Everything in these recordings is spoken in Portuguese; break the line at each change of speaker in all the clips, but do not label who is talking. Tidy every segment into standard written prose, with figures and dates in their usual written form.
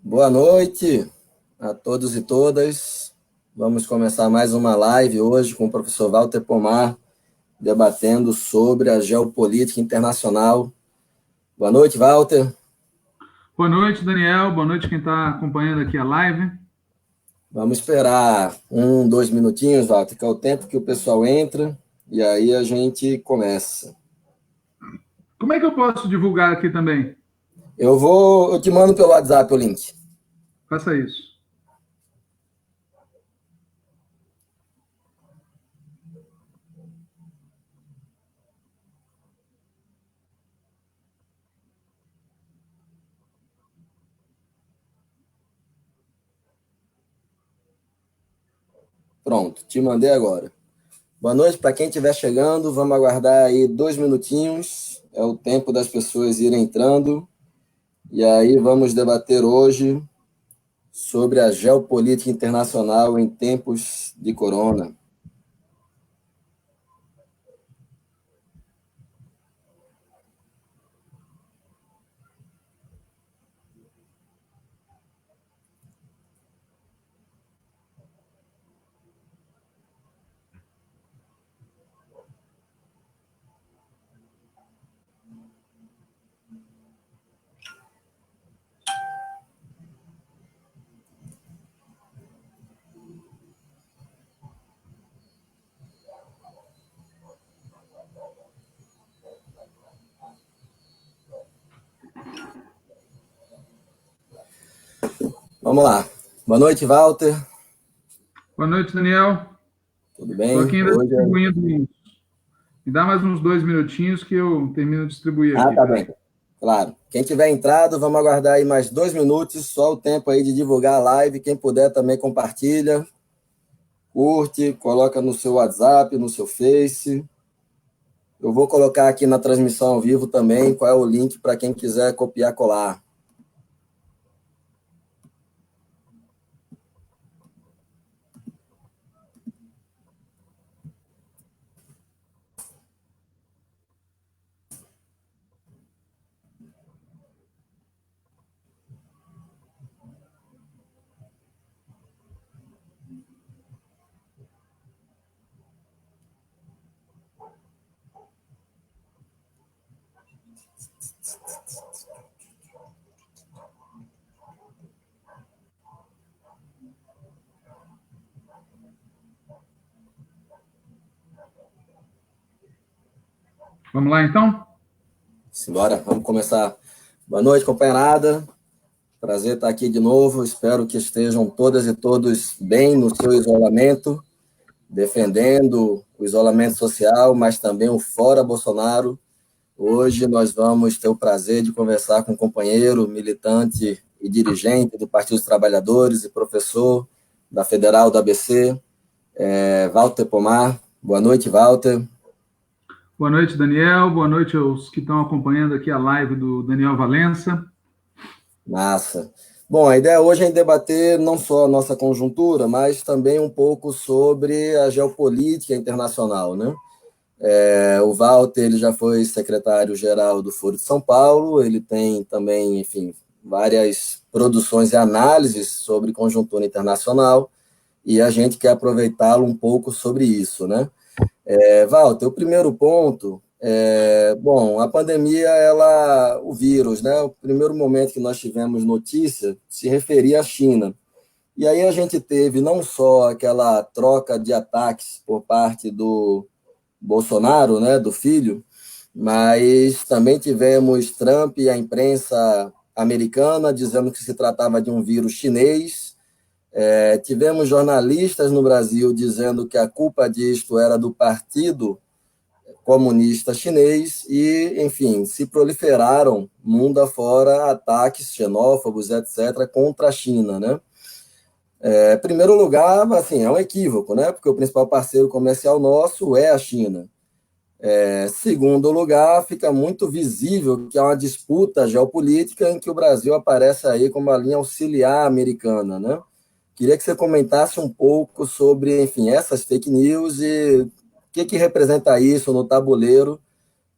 Boa noite a todos e todas. Vamos começar mais uma live hoje com o professor Walter Pomar, debatendo sobre a geopolítica internacional. Boa noite, Walter.
Boa noite, Daniel. Boa noite quem está acompanhando aqui a live.
Vamos esperar 2 minutinhos, Walter, que é o tempo que o pessoal entra, e aí a gente começa.
Como é que eu posso divulgar aqui também?
Eu te mando pelo WhatsApp o link.
Faça isso.
Pronto, te mandei agora. Boa noite para quem estiver chegando. Vamos aguardar aí 2 minutinhos. É o tempo das pessoas irem entrando. E aí vamos debater hoje sobre a geopolítica internacional em tempos de corona. Vamos lá. Boa noite, Walter.
Boa noite, Daniel.
Tudo
Estou
bem?
aqui ainda
Hoje é...
distribuindo. Me dá mais uns 2 minutinhos que eu termino de distribuir aqui.
Tá bem.
Peraí.
Claro. Quem tiver entrado, vamos aguardar aí mais 2 minutos, só o tempo aí de divulgar a live. Quem puder também compartilha, curte, coloca no seu WhatsApp, no seu Face. Eu vou colocar aqui na transmissão ao vivo também qual é o link para quem quiser copiar e colar.
Vamos lá, então?
Simbora, vamos começar. Boa noite, companheirada. Prazer estar aqui de novo. Espero que estejam todas e todos bem no seu isolamento, defendendo o isolamento social, mas também o fora Bolsonaro. Hoje nós vamos ter o prazer de conversar com um companheiro, militante e dirigente do Partido dos Trabalhadores e professor da Federal do ABC, Walter Pomar. Boa noite, Walter.
Boa noite, Daniel. Boa noite aos que estão acompanhando aqui a live do Daniel Valença.
Massa. Bom, a ideia hoje é debater não só a nossa conjuntura, mas também um pouco sobre a geopolítica internacional, né? O Walter, ele já foi secretário-geral do Foro de São Paulo, ele tem também, enfim, várias produções e análises sobre conjuntura internacional, e a gente quer aproveitá-lo um pouco sobre isso, né? Walter, o primeiro ponto bom, a pandemia, o vírus, né? O primeiro momento que nós tivemos notícia se referia à China. E aí a gente teve não só aquela troca de ataques por parte do Bolsonaro, né, do filho, mas também tivemos Trump e a imprensa americana dizendo que se tratava de um vírus chinês. Tivemos jornalistas no Brasil dizendo que a culpa disto era do Partido Comunista Chinês e, enfim, se proliferaram mundo afora ataques xenófobos, etc., contra a China, né? Em primeiro lugar, assim, é um equívoco, né? Porque o principal parceiro comercial nosso é a China. Segundo lugar, fica muito visível que há uma disputa geopolítica em que o Brasil aparece aí como uma linha auxiliar americana, né? Queria que você comentasse um pouco sobre, enfim, essas fake news e o que representa isso no tabuleiro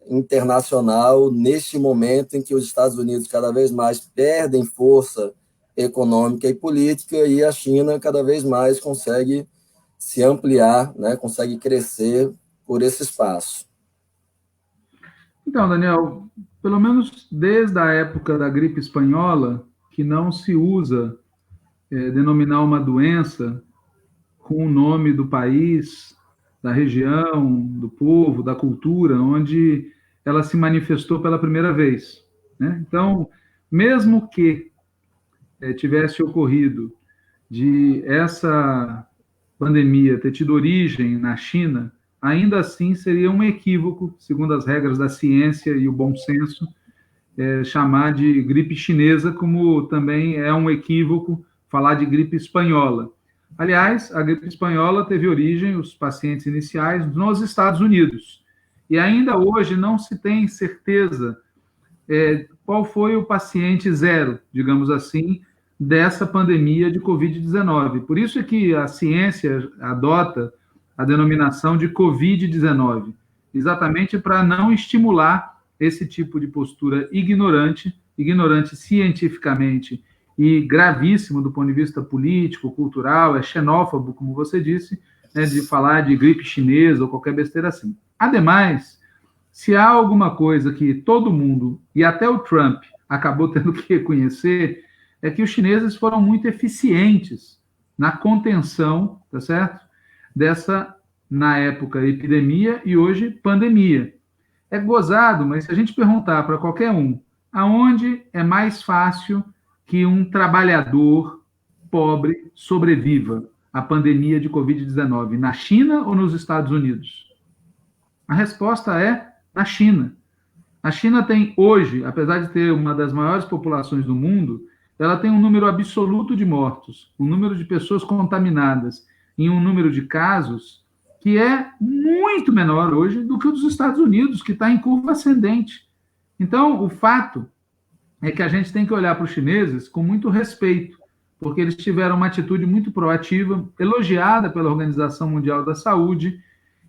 internacional neste momento em que os Estados Unidos cada vez mais perdem força econômica e política, e a China cada vez mais consegue se ampliar, né, consegue crescer por esse espaço.
Então, Daniel, pelo menos desde a época da gripe espanhola, que não se usa denominar uma doença com o nome do país, da região, do povo, da cultura, onde ela se manifestou pela primeira vez, né? Então, mesmo que tivesse ocorrido de essa pandemia ter tido origem na China, ainda assim seria um equívoco, segundo as regras da ciência e o bom senso, chamar de gripe chinesa, como também é um equívoco falar de gripe espanhola. Aliás, a gripe espanhola teve origem, os pacientes iniciais, nos Estados Unidos. E ainda hoje não se tem certeza qual foi o paciente zero, digamos assim, dessa pandemia de Covid-19. Por isso é que a ciência adota a denominação de Covid-19, exatamente para não estimular esse tipo de postura ignorante cientificamente e gravíssimo do ponto de vista político, cultural, é xenófobo, como você disse, né, de falar de gripe chinesa ou qualquer besteira assim. Ademais, se há alguma coisa que todo mundo, e até o Trump, acabou tendo que reconhecer, é que os chineses foram muito eficientes na contenção, tá certo? Dessa, na época, epidemia e hoje pandemia. É gozado, mas se a gente perguntar para qualquer um, aonde é mais fácil que um trabalhador pobre sobreviva à pandemia de Covid-19, na China ou nos Estados Unidos? A resposta é na China. A China tem hoje, apesar de ter uma das maiores populações do mundo, ela tem um número absoluto de mortos, um número de pessoas contaminadas e um número de casos que é muito menor hoje do que o dos Estados Unidos, que está em curva ascendente. Então, o fato é que a gente tem que olhar para os chineses com muito respeito, porque eles tiveram uma atitude muito proativa, elogiada pela Organização Mundial da Saúde,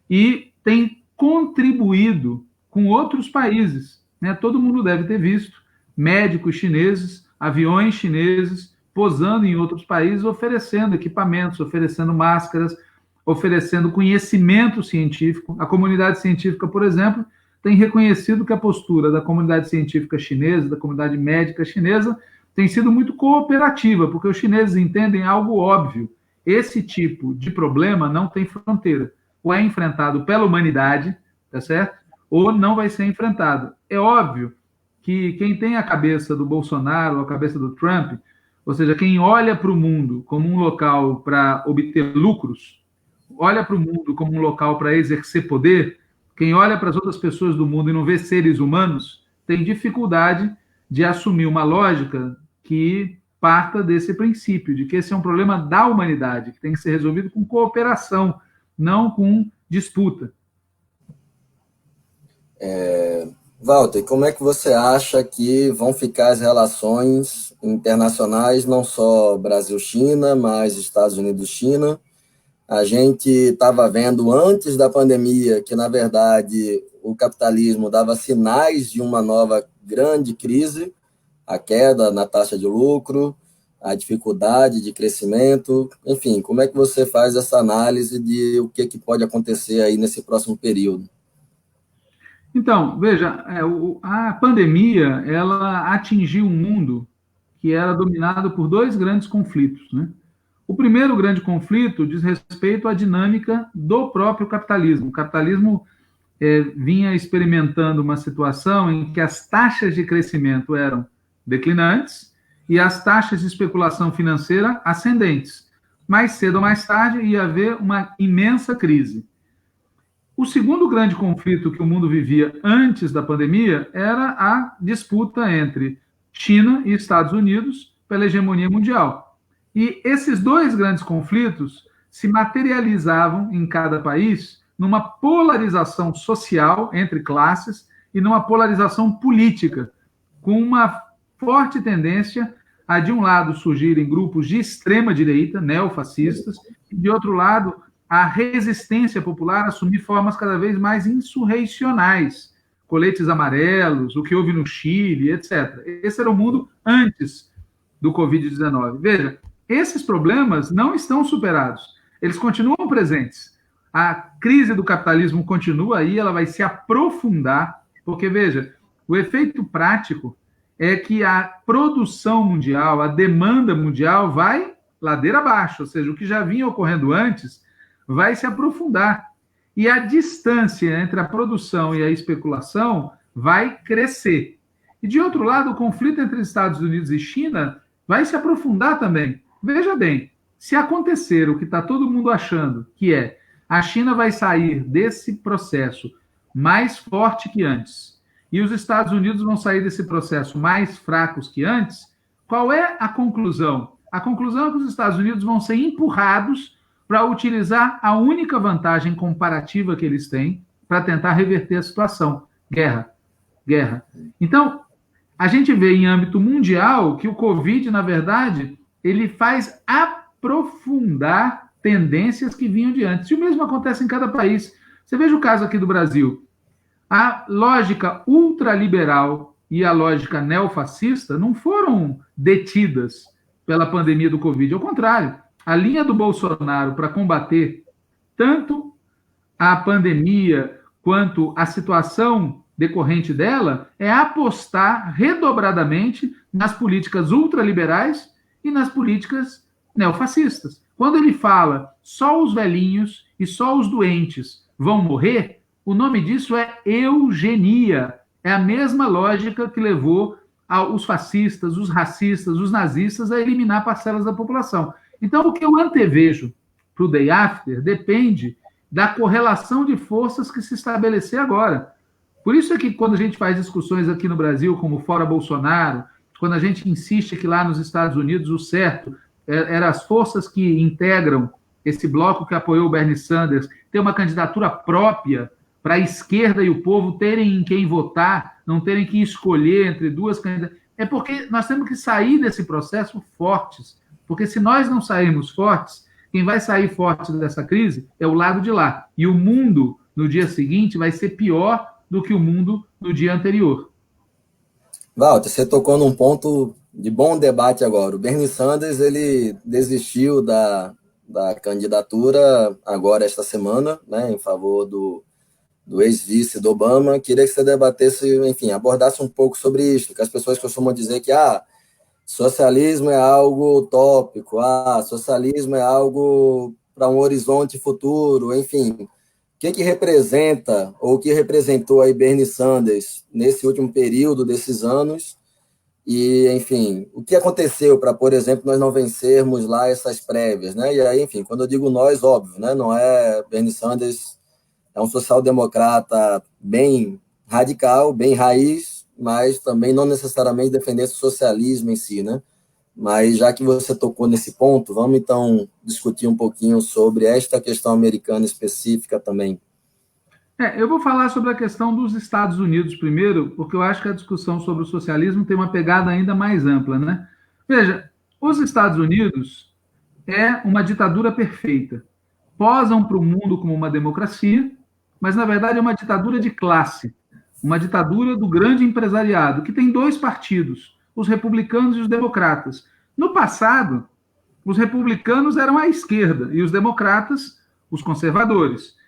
e tem contribuído com outros países, né? Todo mundo deve ter visto médicos chineses, aviões chineses, posando em outros países, oferecendo equipamentos, oferecendo máscaras, oferecendo conhecimento científico. A comunidade científica, por exemplo, tem reconhecido que a postura da comunidade científica chinesa, da comunidade médica chinesa, tem sido muito cooperativa, porque os chineses entendem algo óbvio. Esse tipo de problema não tem fronteira. Ou é enfrentado pela humanidade, tá certo? Ou não vai ser enfrentado. É óbvio que quem tem a cabeça do Bolsonaro, a cabeça do Trump, ou seja, quem olha para o mundo como um local para obter lucros, olha para o mundo como um local para exercer poder, quem olha para as outras pessoas do mundo e não vê seres humanos, tem dificuldade de assumir uma lógica que parta desse princípio, de que esse é um problema da humanidade, que tem que ser resolvido com cooperação, não com disputa.
Walter, como é que você acha que vão ficar as relações internacionais, não só Brasil-China, mas Estados Unidos-China? A gente estava vendo antes da pandemia que, na verdade, o capitalismo dava sinais de uma nova grande crise, a queda na taxa de lucro, a dificuldade de crescimento. Enfim, como é que você faz essa análise de o que pode acontecer aí nesse próximo período?
Então, veja, a pandemia, ela atingiu um mundo que era dominado por dois grandes conflitos, né? O primeiro grande conflito diz respeito à dinâmica do próprio capitalismo. O capitalismo vinha experimentando uma situação em que as taxas de crescimento eram declinantes e as taxas de especulação financeira ascendentes. Mais cedo ou mais tarde ia haver uma imensa crise. O segundo grande conflito que o mundo vivia antes da pandemia era a disputa entre China e Estados Unidos pela hegemonia mundial. E esses dois grandes conflitos se materializavam em cada país numa polarização social entre classes e numa polarização política, com uma forte tendência a, de um lado, surgirem grupos de extrema-direita, neofascistas, e, de outro lado, a resistência popular assumir formas cada vez mais insurreicionais, coletes amarelos, o que houve no Chile, etc. Esse era o mundo antes do Covid-19. Veja, esses problemas não estão superados, eles continuam presentes. A crise do capitalismo continua aí, ela vai se aprofundar, porque, veja, o efeito prático é que a produção mundial, a demanda mundial vai ladeira abaixo, ou seja, o que já vinha ocorrendo antes vai se aprofundar. E a distância entre a produção e a especulação vai crescer. E, de outro lado, o conflito entre Estados Unidos e China vai se aprofundar também. Veja bem, se acontecer o que está todo mundo achando, que é a China vai sair desse processo mais forte que antes, e os Estados Unidos vão sair desse processo mais fracos que antes, qual é a conclusão? A conclusão é que os Estados Unidos vão ser empurrados para utilizar a única vantagem comparativa que eles têm para tentar reverter a situação. Guerra. Então, a gente vê em âmbito mundial que o Covid, na verdade, ele faz aprofundar tendências que vinham de antes. E o mesmo acontece em cada país. Você veja o caso aqui do Brasil. A lógica ultraliberal e a lógica neofascista não foram detidas pela pandemia do Covid. Ao contrário, a linha do Bolsonaro para combater tanto a pandemia quanto a situação decorrente dela é apostar redobradamente nas políticas ultraliberais e nas políticas neofascistas. Quando ele fala só os velhinhos e só os doentes vão morrer, o nome disso é eugenia. É a mesma lógica que levou os fascistas, os racistas, os nazistas a eliminar parcelas da população. Então, o que eu antevejo para o Day After depende da correlação de forças que se estabelecer agora. Por isso é que quando a gente faz discussões aqui no Brasil, como fora Bolsonaro, quando a gente insiste que lá nos Estados Unidos o certo eram as forças que integram esse bloco que apoiou o Bernie Sanders ter uma candidatura própria para a esquerda e o povo terem em quem votar, não terem que escolher entre duas candidaturas. É porque nós temos que sair desse processo fortes. Porque se nós não sairmos fortes, quem vai sair forte dessa crise é o lado de lá. E o mundo, no dia seguinte, vai ser pior do que o mundo no dia anterior.
Walter, você tocou num ponto de bom debate agora. O Bernie Sanders, ele desistiu da candidatura agora, esta semana, né, em favor do ex-vice do Obama. Queria que você debatesse, enfim, abordasse um pouco sobre isso, que as pessoas costumam dizer que socialismo é algo utópico, socialismo é algo para um horizonte futuro, enfim. O que representa, ou o que representou aí Bernie Sanders nesse último período desses anos? E, enfim, o que aconteceu para, por exemplo, nós não vencermos lá essas prévias, né? E aí, enfim, quando eu digo nós, óbvio, né? Não é Bernie Sanders, é um social-democrata bem radical, bem raiz, mas também não necessariamente defendesse o socialismo em si, né? Mas já que você tocou nesse ponto, vamos então discutir um pouquinho sobre esta questão americana específica também.
Eu vou falar sobre a questão dos Estados Unidos primeiro, porque eu acho que a discussão sobre o socialismo tem uma pegada ainda mais ampla, né? Veja, os Estados Unidos é uma ditadura perfeita. Posam para o mundo como uma democracia, mas na verdade é uma ditadura de classe, uma ditadura do grande empresariado, que tem dois partidos, os republicanos e os democratas. No passado, os republicanos eram a esquerda e os democratas, os conservadores.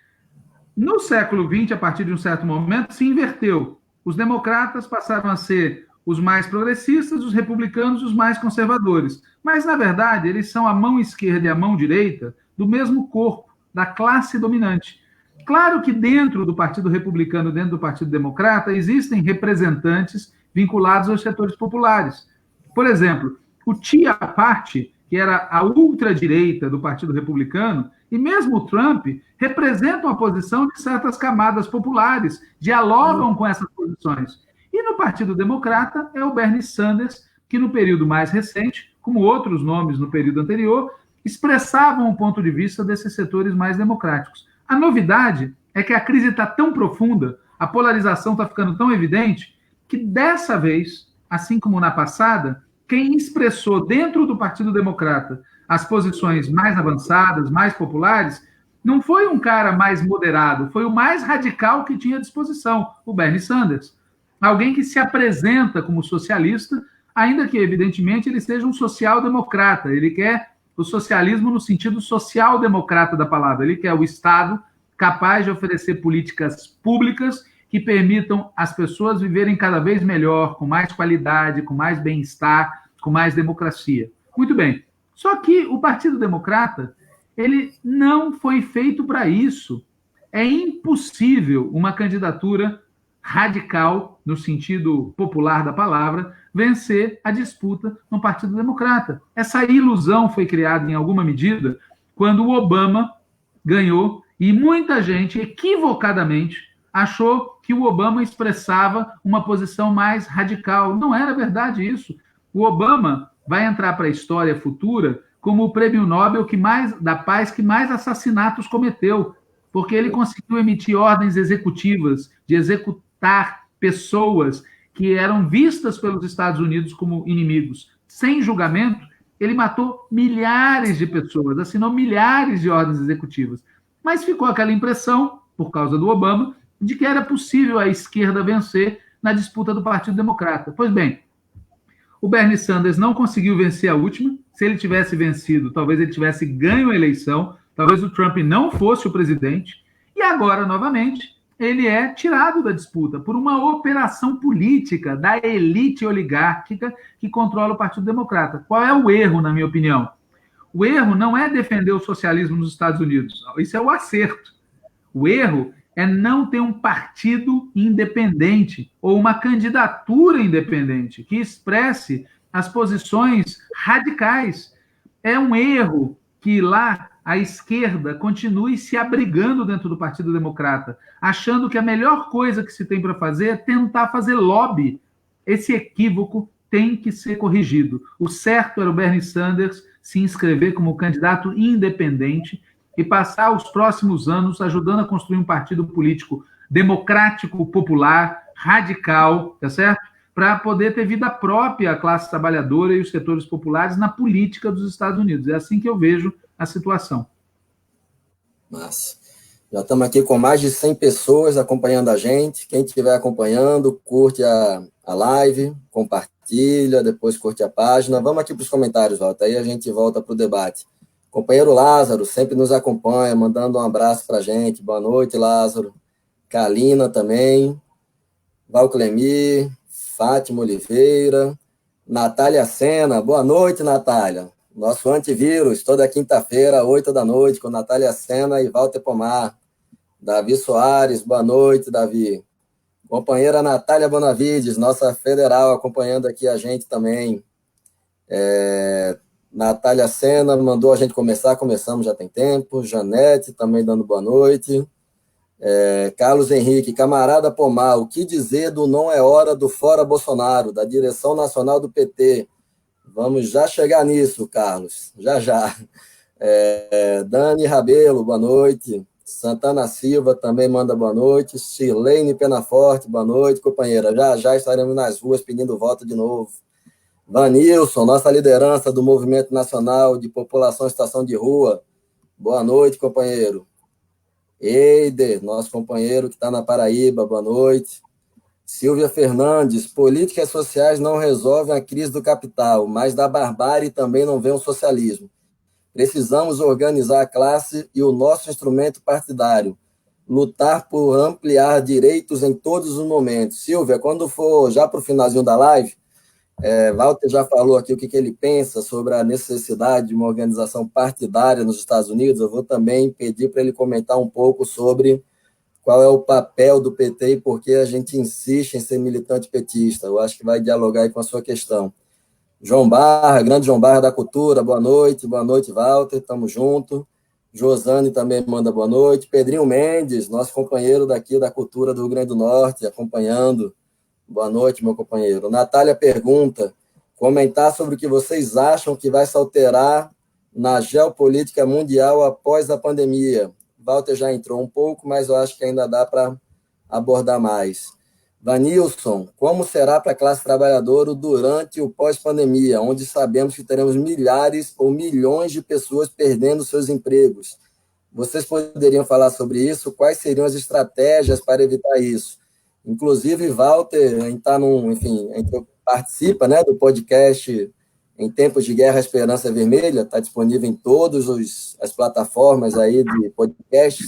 No século XX, a partir de um certo momento, se inverteu. Os democratas passaram a ser os mais progressistas, os republicanos os mais conservadores. Mas, na verdade, eles são a mão esquerda e a mão direita do mesmo corpo, da classe dominante. Claro que dentro do Partido Republicano, dentro do Partido Democrata, existem representantes vinculados aos setores populares. Por exemplo, o Tea Party, que era a ultradireita do Partido Republicano, e mesmo o Trump, representam a posição de certas camadas populares, dialogam com essas posições. E no Partido Democrata é o Bernie Sanders, que no período mais recente, como outros nomes no período anterior, expressavam o ponto de vista desses setores mais democráticos. A novidade é que a crise está tão profunda, a polarização está ficando tão evidente, que dessa vez, assim como na passada, quem expressou dentro do Partido Democrata as posições mais avançadas, mais populares, não foi um cara mais moderado, foi o mais radical que tinha à disposição, o Bernie Sanders. Alguém que se apresenta como socialista, ainda que, evidentemente, ele seja um social-democrata. Ele quer o socialismo no sentido social-democrata da palavra. Ele quer o Estado capaz de oferecer políticas públicas que permitam as pessoas viverem cada vez melhor, com mais qualidade, com mais bem-estar, com mais democracia. Muito bem. Só que o Partido Democrata, ele não foi feito para isso. É impossível uma candidatura radical, no sentido popular da palavra, vencer a disputa no Partido Democrata. Essa ilusão foi criada, em alguma medida, quando o Obama ganhou, e muita gente, equivocadamente, achou que o Obama expressava uma posição mais radical. Não era verdade isso. O Obama vai entrar para a história futura como o prêmio Nobel da paz que mais assassinatos cometeu, porque ele conseguiu emitir ordens executivas de executar pessoas que eram vistas pelos Estados Unidos como inimigos. Sem julgamento, ele matou milhares de pessoas, assinou milhares de ordens executivas. Mas ficou aquela impressão, por causa do Obama, de que era possível a esquerda vencer na disputa do Partido Democrata. Pois bem, o Bernie Sanders não conseguiu vencer a última. Se ele tivesse vencido, talvez ele tivesse ganho a eleição, talvez o Trump não fosse o presidente. E agora, novamente, ele é tirado da disputa por uma operação política da elite oligárquica que controla o Partido Democrata. Qual é o erro, na minha opinião? O erro não é defender o socialismo nos Estados Unidos. Isso é o acerto. O erro é não ter um partido independente ou uma candidatura independente que expresse as posições radicais. É um erro que lá a esquerda continue se abrigando dentro do Partido Democrata, achando que a melhor coisa que se tem para fazer é tentar fazer lobby. Esse equívoco tem que ser corrigido. O certo era o Bernie Sanders se inscrever como candidato independente e passar os próximos anos ajudando a construir um partido político democrático, popular, radical, tá certo? Para poder ter vida própria a classe trabalhadora e os setores populares na política dos Estados Unidos. É assim que eu vejo a situação.
Massa. Já estamos aqui com mais de 100 pessoas acompanhando a gente. Quem estiver acompanhando, curte a live, compartilha, depois curte a página. Vamos aqui para os comentários, Walter, aí a gente volta para o debate. Companheiro Lázaro sempre nos acompanha, mandando um abraço para a gente. Boa noite, Lázaro. Kalina também. Valclemir, Fátima Oliveira, Natália Sena. Boa noite, Natália. Nosso antivírus, toda quinta-feira, 8 da noite, com Natália Sena e Walter Pomar. Davi Soares, boa noite, Davi. Companheira Natália Bonavides, nossa federal, acompanhando aqui a gente também. Natália Sena mandou a gente começar, começamos já tem tempo. Janete também dando boa noite. Carlos Henrique, camarada Pomar, o que dizer do não é hora do fora Bolsonaro, da direção nacional do PT? Vamos já chegar nisso, Carlos, já. Dani Rabelo, boa noite. Santana Silva também manda boa noite. Shirlene Penaforte, boa noite, companheira. Já estaremos nas ruas pedindo voto de novo. Vanilson, nossa liderança do Movimento Nacional de População Estação de Rua. Boa noite, companheiro. Eider, nosso companheiro que está na Paraíba, boa noite. Silvia Fernandes, políticas sociais não resolvem a crise do capital, mas da barbárie também não vem o socialismo. Precisamos organizar a classe e o nosso instrumento partidário, lutar por ampliar direitos em todos os momentos. Silvia, quando for já para o finalzinho da live, Walter já falou aqui o que ele pensa sobre a necessidade de uma organização partidária nos Estados Unidos. Eu vou também pedir para ele comentar um pouco sobre qual é o papel do PT e por que a gente insiste em ser militante petista. Eu acho que vai dialogar aí com a sua questão. João Barra, grande João Barra da Cultura, boa noite, Walter, estamos juntos. Josane também manda boa noite. Pedrinho Mendes, nosso companheiro daqui da Cultura do Rio Grande do Norte, acompanhando. Boa noite, meu companheiro. Natália pergunta, comentar sobre o que vocês acham que vai se alterar na geopolítica mundial após a pandemia. Walter já entrou um pouco, mas eu acho que ainda dá para abordar mais. Vanilson, como será para a classe trabalhadora durante o pós-pandemia, onde sabemos que teremos milhares ou milhões de pessoas perdendo seus empregos? Vocês poderiam falar sobre isso? Quais seriam as estratégias para evitar isso? Inclusive, Walter está entre participa, né, do podcast Em Tempos de Guerra, a Esperança Vermelha, está disponível em todas as plataformas aí de podcasts,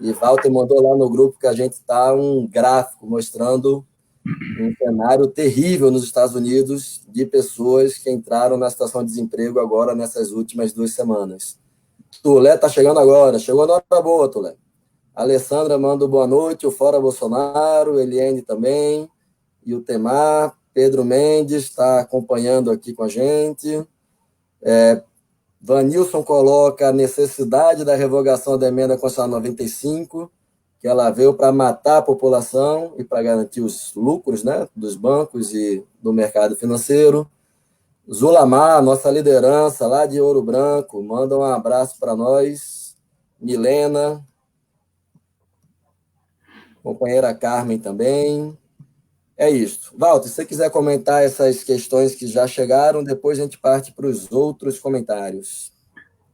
e Walter mandou lá no grupo que a gente está um gráfico mostrando um cenário terrível nos Estados Unidos de pessoas que entraram na situação de desemprego agora nessas últimas 2 semanas. Tulé está chegando agora, chegou na hora boa, Tulé. Alessandra manda boa noite, o Fora Bolsonaro, Eliane também, e o Temar, Pedro Mendes está acompanhando aqui com a gente. Vanilson coloca a necessidade da revogação da emenda constitucional 95, que ela veio para matar a população e para garantir os lucros, né, dos bancos e do mercado financeiro. Zulamar, nossa liderança lá de Ouro Branco, manda um abraço para nós. Milena, companheira Carmen também. É isso. Walter, se você quiser comentar essas questões que já chegaram, depois a gente parte para os outros comentários.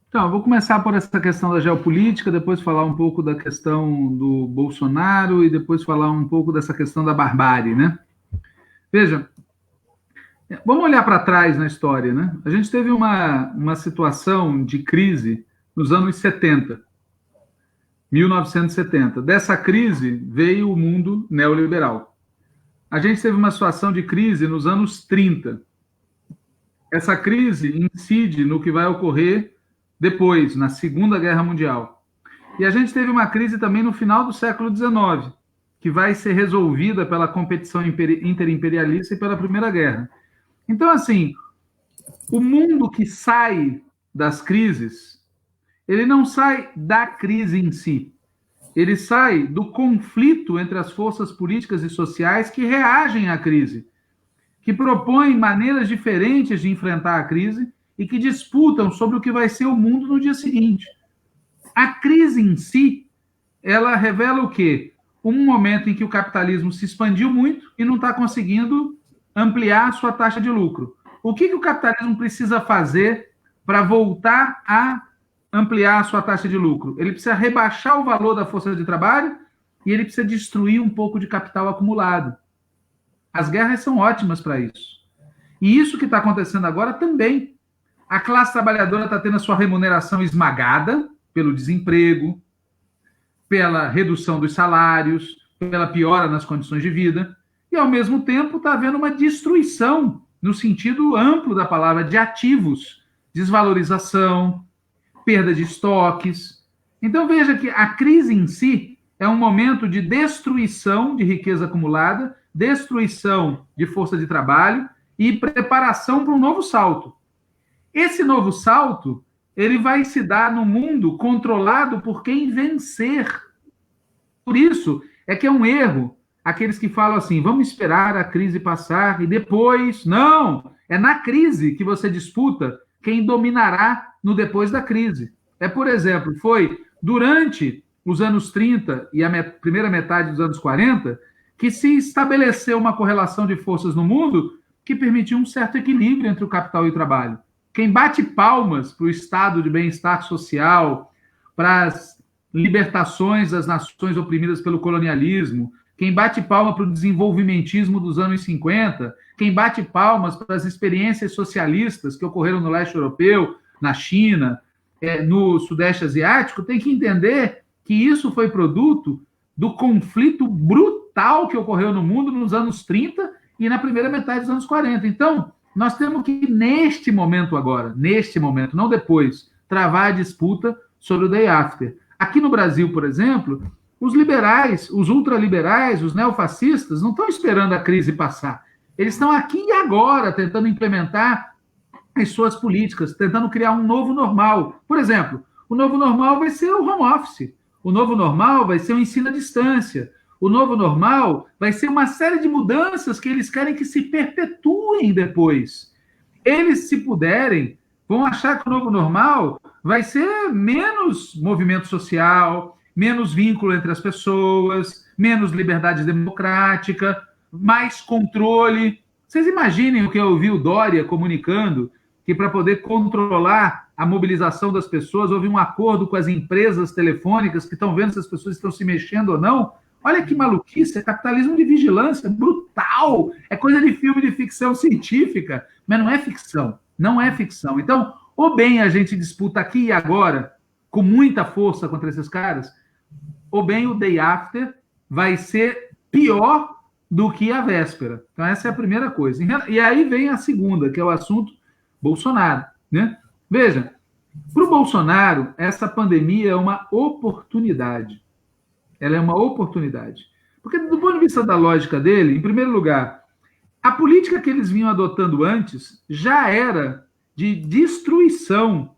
Então, eu vou começar por essa questão da geopolítica, depois falar um pouco da questão do Bolsonaro e depois falar um pouco dessa questão da barbárie, né? Veja, vamos olhar para trás na história, né? A gente teve uma situação de crise nos anos 70, 1970. Dessa crise veio o mundo neoliberal. A gente teve uma situação de crise nos anos 30. Essa crise incide no que vai ocorrer depois, na Segunda Guerra Mundial. E a gente teve uma crise também no final do século XIX, que vai ser resolvida pela competição interimperialista e pela Primeira Guerra. Então, assim, o mundo que sai das crises, ele não sai da crise em si, ele sai do conflito entre as forças políticas e sociais que reagem à crise, que propõem maneiras diferentes de enfrentar a crise e que disputam sobre o que vai ser o mundo no dia seguinte. A crise em si, ela revela o quê? Um momento em que o capitalismo se expandiu muito e não está conseguindo ampliar a sua taxa de lucro. O que o capitalismo precisa fazer para voltar a ampliar a sua taxa de lucro? Ele precisa rebaixar o valor da força de trabalho e ele precisa destruir um pouco de capital acumulado. As guerras são ótimas para isso. E isso que está acontecendo agora também. A classe trabalhadora está tendo a sua remuneração esmagada pelo desemprego, pela redução dos salários, pela piora nas condições de vida, e, ao mesmo tempo, está havendo uma destruição, no sentido amplo da palavra, de ativos, desvalorização, perda de estoques. Então, veja que a crise em si é um momento de destruição de riqueza acumulada, destruição de força de trabalho e preparação para um novo salto. Esse novo salto, ele vai se dar no mundo controlado por quem vencer. Por isso, é que é um erro aqueles que falam assim, vamos esperar a crise passar e depois... Não! É na crise que você disputa quem dominará no depois da crise. Por exemplo, foi durante os anos 30 e a primeira metade dos anos 40 que se estabeleceu uma correlação de forças no mundo que permitiu um certo equilíbrio entre o capital e o trabalho. Quem bate palmas para o estado de bem-estar social, para as libertações das nações oprimidas pelo colonialismo, quem bate palma para o desenvolvimentismo dos anos 50, quem bate palmas para as experiências socialistas que ocorreram no leste europeu, na China, no Sudeste Asiático, tem que entender que isso foi produto do conflito brutal que ocorreu no mundo nos anos 30 e na primeira metade dos anos 40. Então, nós temos que, neste momento agora, neste momento, não depois, travar a disputa sobre o day after. Aqui no Brasil, por exemplo, os liberais, os ultraliberais, os neofascistas, não estão esperando a crise passar. Eles estão aqui e agora tentando implementar as suas políticas, tentando criar um novo normal. Por exemplo, o novo normal vai ser o home office. O novo normal vai ser o ensino à distância. O novo normal vai ser uma série de mudanças que eles querem que se perpetuem depois. Eles, se puderem, vão achar que o novo normal vai ser menos movimento social, menos vínculo entre as pessoas, menos liberdade democrática, mais controle. Vocês imaginem o que eu ouvi o Dória comunicando, que para poder controlar a mobilização das pessoas, houve um acordo com as empresas telefônicas que estão vendo se as pessoas estão se mexendo ou não. Olha que maluquice, é capitalismo de vigilância, brutal, é coisa de filme de ficção científica, mas não é ficção, não é ficção. Então, ou bem a gente disputa aqui e agora, com muita força contra esses caras, ou bem o day after vai ser pior do que a véspera. Então, essa é a primeira coisa. E aí vem a segunda, que é o assunto Bolsonaro, né? Veja, para o Bolsonaro, essa pandemia é uma oportunidade. Ela é uma oportunidade. Porque, do ponto de vista da lógica dele, em primeiro lugar, a política que eles vinham adotando antes já era de destruição.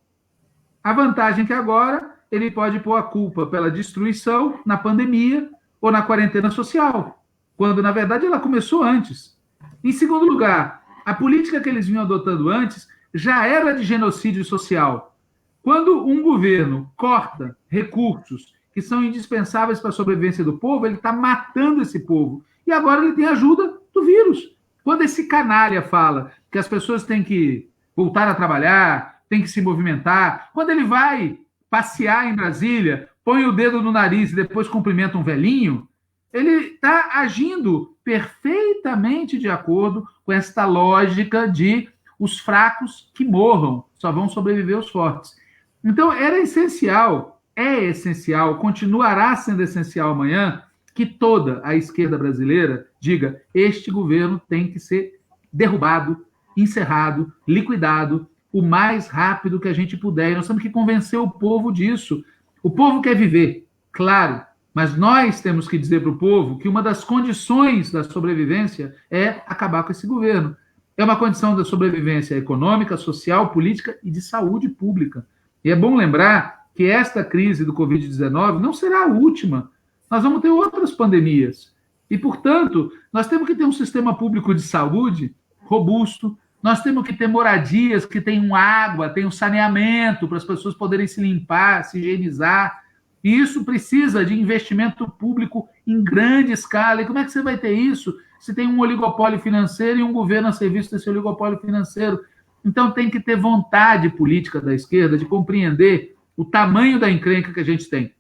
A vantagem é que agora ele pode pôr a culpa pela destruição na pandemia ou na quarentena social, quando, na verdade, ela começou antes. Em segundo lugar, a política que eles vinham adotando antes já era de genocídio social. Quando um governo corta recursos que são indispensáveis para a sobrevivência do povo, ele está matando esse povo. E agora ele tem ajuda do vírus. Quando esse canalha fala que as pessoas têm que voltar a trabalhar, têm que se movimentar, quando ele vai passear em Brasília, põe o dedo no nariz e depois cumprimenta um velhinho, ele está agindo perfeitamente de acordo com esta lógica de os fracos que morram, só vão sobreviver os fortes. Então, era essencial, é essencial, continuará sendo essencial amanhã, que toda a esquerda brasileira diga: este governo tem que ser derrubado, encerrado, liquidado, o mais rápido que a gente puder. E nós temos que convencer o povo disso. O povo quer viver, claro, mas nós temos que dizer para o povo que uma das condições da sobrevivência é acabar com esse governo. É uma condição da sobrevivência econômica, social, política e de saúde pública. E é bom lembrar que esta crise do Covid-19 não será a última. Nós vamos ter outras pandemias. E, portanto, nós temos que ter um sistema público de saúde robusto, nós temos que ter moradias que tenham água, tenham saneamento para as pessoas poderem se limpar, se higienizar. E isso precisa de investimento público em grande escala. E como é que você vai ter isso se tem um oligopólio financeiro e um governo a serviço desse oligopólio financeiro? Então tem que ter vontade política da esquerda de compreender o tamanho da encrenca que a gente tem.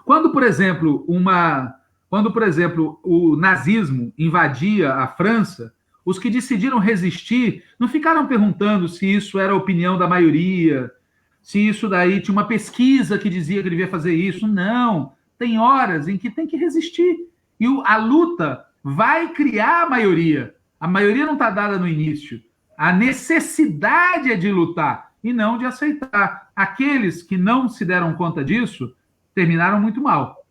Quando, por exemplo, o nazismo invadia a França, os que decidiram resistir não ficaram perguntando se isso era a opinião da maioria, se isso daí tinha uma pesquisa que dizia que devia fazer isso. Não. Tem horas em que tem que resistir. E a luta vai criar a maioria. A maioria não está dada no início. A necessidade é de lutar e não de aceitar. Aqueles que não se deram conta disso terminaram muito mal.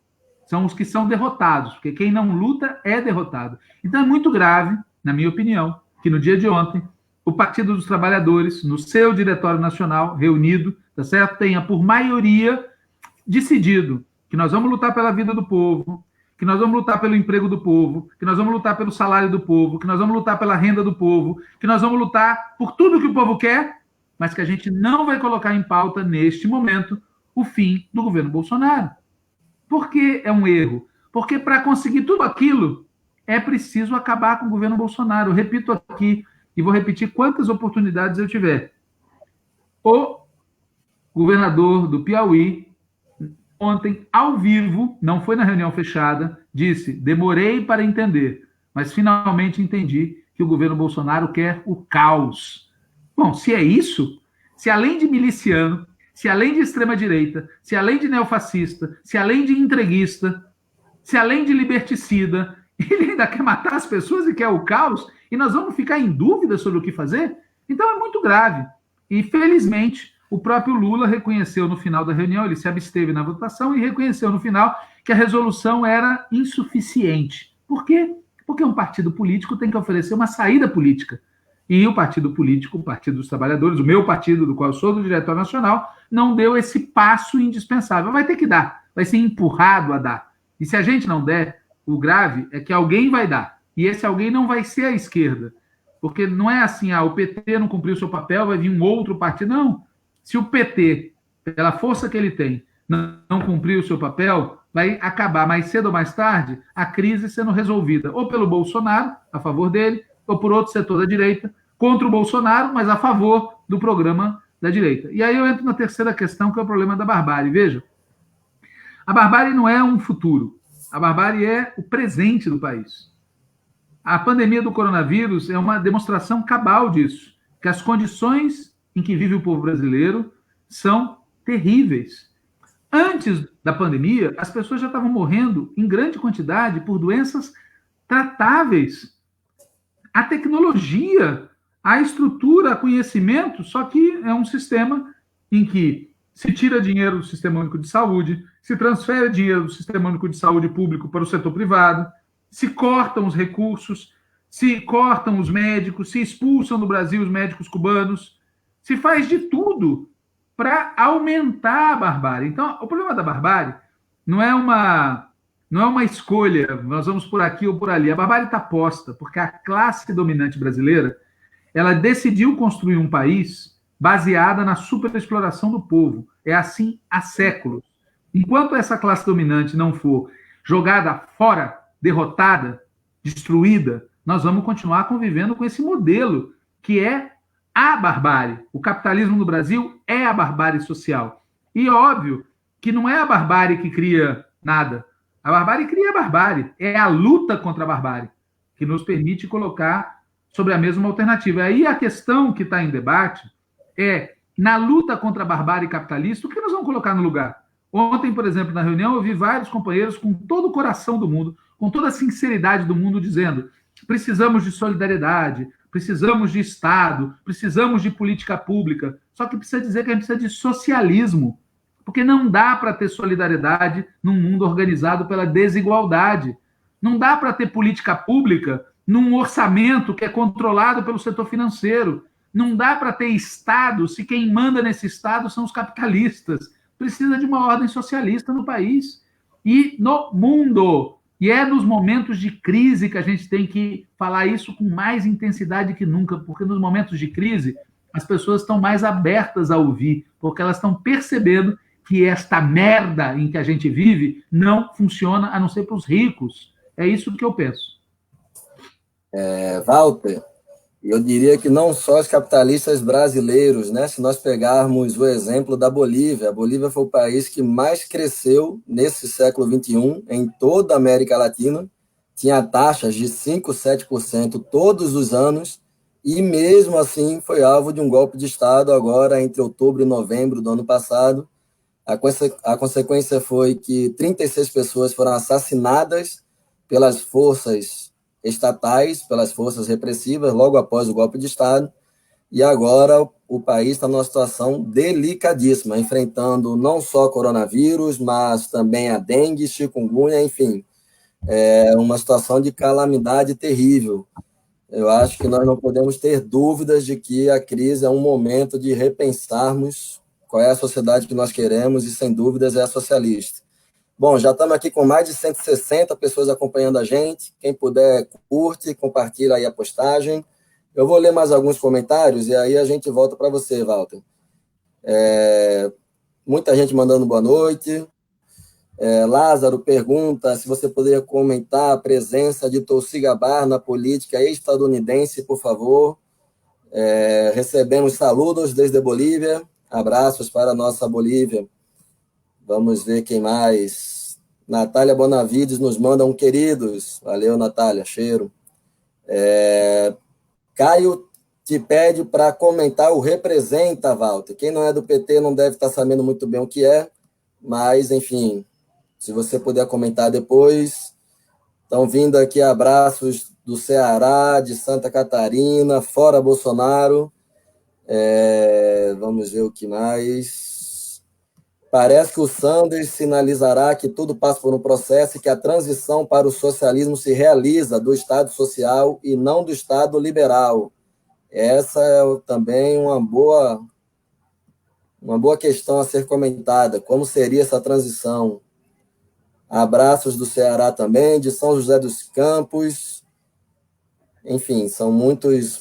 São os que são derrotados, porque quem não luta é derrotado. Então é muito grave, na minha opinião, que no dia de ontem o Partido dos Trabalhadores, no seu Diretório Nacional, reunido, tá certo? Tenha por maioria decidido que nós vamos lutar pela vida do povo, que nós vamos lutar pelo emprego do povo, que nós vamos lutar pelo salário do povo, que nós vamos lutar pela renda do povo, que nós vamos lutar por tudo que o povo quer, mas que a gente não vai colocar em pauta, neste momento, o fim do governo Bolsonaro. Por que é um erro? Porque para conseguir tudo aquilo, é preciso acabar com o governo Bolsonaro. Eu repito aqui, e vou repetir quantas oportunidades eu tiver. O governador do Piauí, ontem, ao vivo, não foi na reunião fechada, disse: demorei para entender, mas finalmente entendi que o governo Bolsonaro quer o caos. Bom, se é isso, se além de miliciano, se além de extrema-direita, se além de neofascista, se além de entreguista, se além de liberticida, ele ainda quer matar as pessoas e quer o caos, e nós vamos ficar em dúvida sobre o que fazer? Então é muito grave. E, felizmente, o próprio Lula reconheceu no final da reunião, ele se absteve na votação e reconheceu no final que a resolução era insuficiente. Por quê? Porque um partido político tem que oferecer uma saída política. E o partido político, o Partido dos Trabalhadores, o meu partido, do qual eu sou do Diretório Nacional, não deu esse passo indispensável. Vai ter que dar, vai ser empurrado a dar. E se a gente não der, o grave é que alguém vai dar. E esse alguém não vai ser a esquerda. Porque não é assim, o PT não cumpriu o seu papel, vai vir um outro partido. Não. Se o PT, pela força que ele tem, não cumprir o seu papel, vai acabar mais cedo ou mais tarde a crise sendo resolvida ou pelo Bolsonaro, a favor dele, ou por outro setor da direita, contra o Bolsonaro, mas a favor do programa da direita. E aí eu entro na terceira questão, que é o problema da barbárie. Veja, a barbárie não é um futuro. A barbárie é o presente do país. A pandemia do coronavírus é uma demonstração cabal disso, que as condições em que vive o povo brasileiro são terríveis. Antes da pandemia, as pessoas já estavam morrendo em grande quantidade por doenças tratáveis. A tecnologia, a estrutura, o conhecimento, só que é um sistema em que se tira dinheiro do Sistema Único de Saúde, se transfere dinheiro do Sistema Único de Saúde público para o setor privado, se cortam os recursos, se cortam os médicos, se expulsam do Brasil os médicos cubanos, se faz de tudo para aumentar a barbárie. Então, o problema da barbárie não é uma escolha, nós vamos por aqui ou por ali. A barbárie está posta, porque a classe dominante brasileira ela decidiu construir um país baseada na superexploração do povo. É assim há séculos. Enquanto essa classe dominante não for jogada fora, derrotada, destruída, nós vamos continuar convivendo com esse modelo que é a barbárie. O capitalismo no Brasil é a barbárie social. E óbvio que não é a barbárie que cria nada. A barbárie cria a barbárie. É a luta contra a barbárie que nos permite colocar sobre a mesma alternativa. Aí a questão que está em debate é, na luta contra a barbárie capitalista, o que nós vamos colocar no lugar? Ontem, por exemplo, na reunião, eu vi vários companheiros com todo o coração do mundo, com toda a sinceridade do mundo, dizendo: precisamos de solidariedade, precisamos de Estado, precisamos de política pública. Só que precisa dizer que a gente precisa de socialismo, porque não dá para ter solidariedade num mundo organizado pela desigualdade. Não dá para ter política pública num orçamento que é controlado pelo setor financeiro. Não dá para ter Estado se quem manda nesse Estado são os capitalistas. Precisa de uma ordem socialista no país e no mundo. E é nos momentos de crise que a gente tem que falar isso com mais intensidade que nunca, porque nos momentos de crise as pessoas estão mais abertas a ouvir, porque elas estão percebendo que esta merda em que a gente vive não funciona a não ser para os ricos. É isso que eu penso.
Walter, eu diria que não só os capitalistas brasileiros, né? Se nós pegarmos o exemplo da Bolívia, a Bolívia foi o país que mais cresceu nesse século XXI em toda a América Latina, tinha taxas de 5%, 7% todos os anos, e mesmo assim foi alvo de um golpe de Estado agora entre outubro e novembro do ano passado. A consequência foi que 36 pessoas foram assassinadas pelas forças estatais, pelas forças repressivas, logo após o golpe de Estado, e agora o país está numa situação delicadíssima, enfrentando não só coronavírus, mas também a dengue, chikungunya, enfim, é uma situação de calamidade terrível. Eu acho que nós não podemos ter dúvidas de que a crise é um momento de repensarmos qual é a sociedade que nós queremos, e sem dúvidas é a socialista. Bom, já estamos aqui com mais de 160 pessoas acompanhando a gente. Quem puder, curte, compartilha aí a postagem. Eu vou ler mais alguns comentários e aí a gente volta para você, Walter. Muita gente mandando boa noite. Lázaro pergunta se você poderia comentar a presença de Tulsi Gabbard na política estadunidense, por favor. Recebemos saludos desde Bolívia. Abraços para a nossa Bolívia. Vamos ver quem mais. Natália Bonavides nos manda um queridos. Valeu, Natália. Cheiro. Caio te pede para comentar o Representa, Walter. Quem não é do PT não deve estar sabendo muito bem o que é, mas, enfim, se você puder comentar depois. Estão vindo aqui abraços do Ceará, de Santa Catarina, fora Bolsonaro. Vamos ver o que mais. Parece que o Sanders sinalizará que tudo passa por um processo e que a transição para o socialismo se realiza do Estado social e não do Estado liberal. Essa é também uma boa questão a ser comentada. Como seria essa transição? Abraços do Ceará também, de São José dos Campos. Enfim, são muitas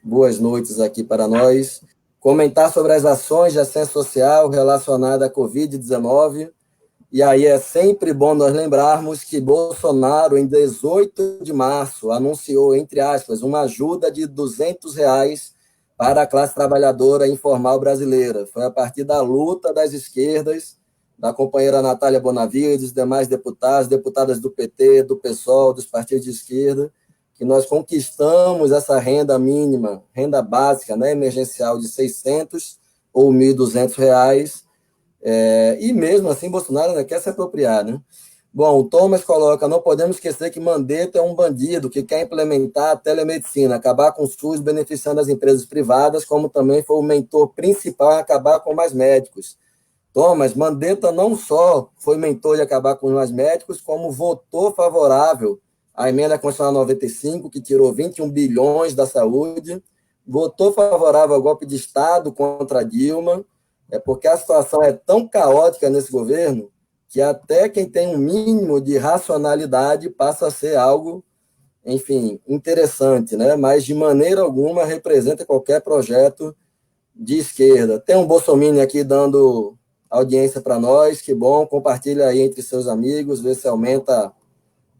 boas noites aqui para nós. Comentar sobre as ações de assistência social relacionada à Covid-19. E aí é sempre bom nós lembrarmos que Bolsonaro, em 18 de março, anunciou, entre aspas, uma ajuda de R$200 para a classe trabalhadora informal brasileira. Foi a partir da luta das esquerdas da companheira Natália Bonavide, dos demais deputados, deputadas do PT, do PSOL, dos partidos de esquerda, que nós conquistamos essa renda mínima, renda básica, né, emergencial de 600 ou 1.200 reais, e mesmo assim Bolsonaro ainda quer se apropriar, né? Bom, o Thomas coloca, não podemos esquecer que Mandetta é um bandido que quer implementar a telemedicina, acabar com o SUS, beneficiando as empresas privadas, como também foi o mentor principal em acabar com mais médicos. Thomas, Mandetta não só foi mentor de acabar com mais médicos, como votou favorável à emenda constitucional 95, que tirou 21 bilhões da saúde, votou favorável ao golpe de Estado contra Dilma, porque a situação é tão caótica nesse governo que até quem tem um mínimo de racionalidade passa a ser algo, enfim, interessante, né? Mas de maneira alguma representa qualquer projeto de esquerda. Tem um bolsominion aqui dando audiência para nós, que bom, compartilha aí entre seus amigos, vê se aumenta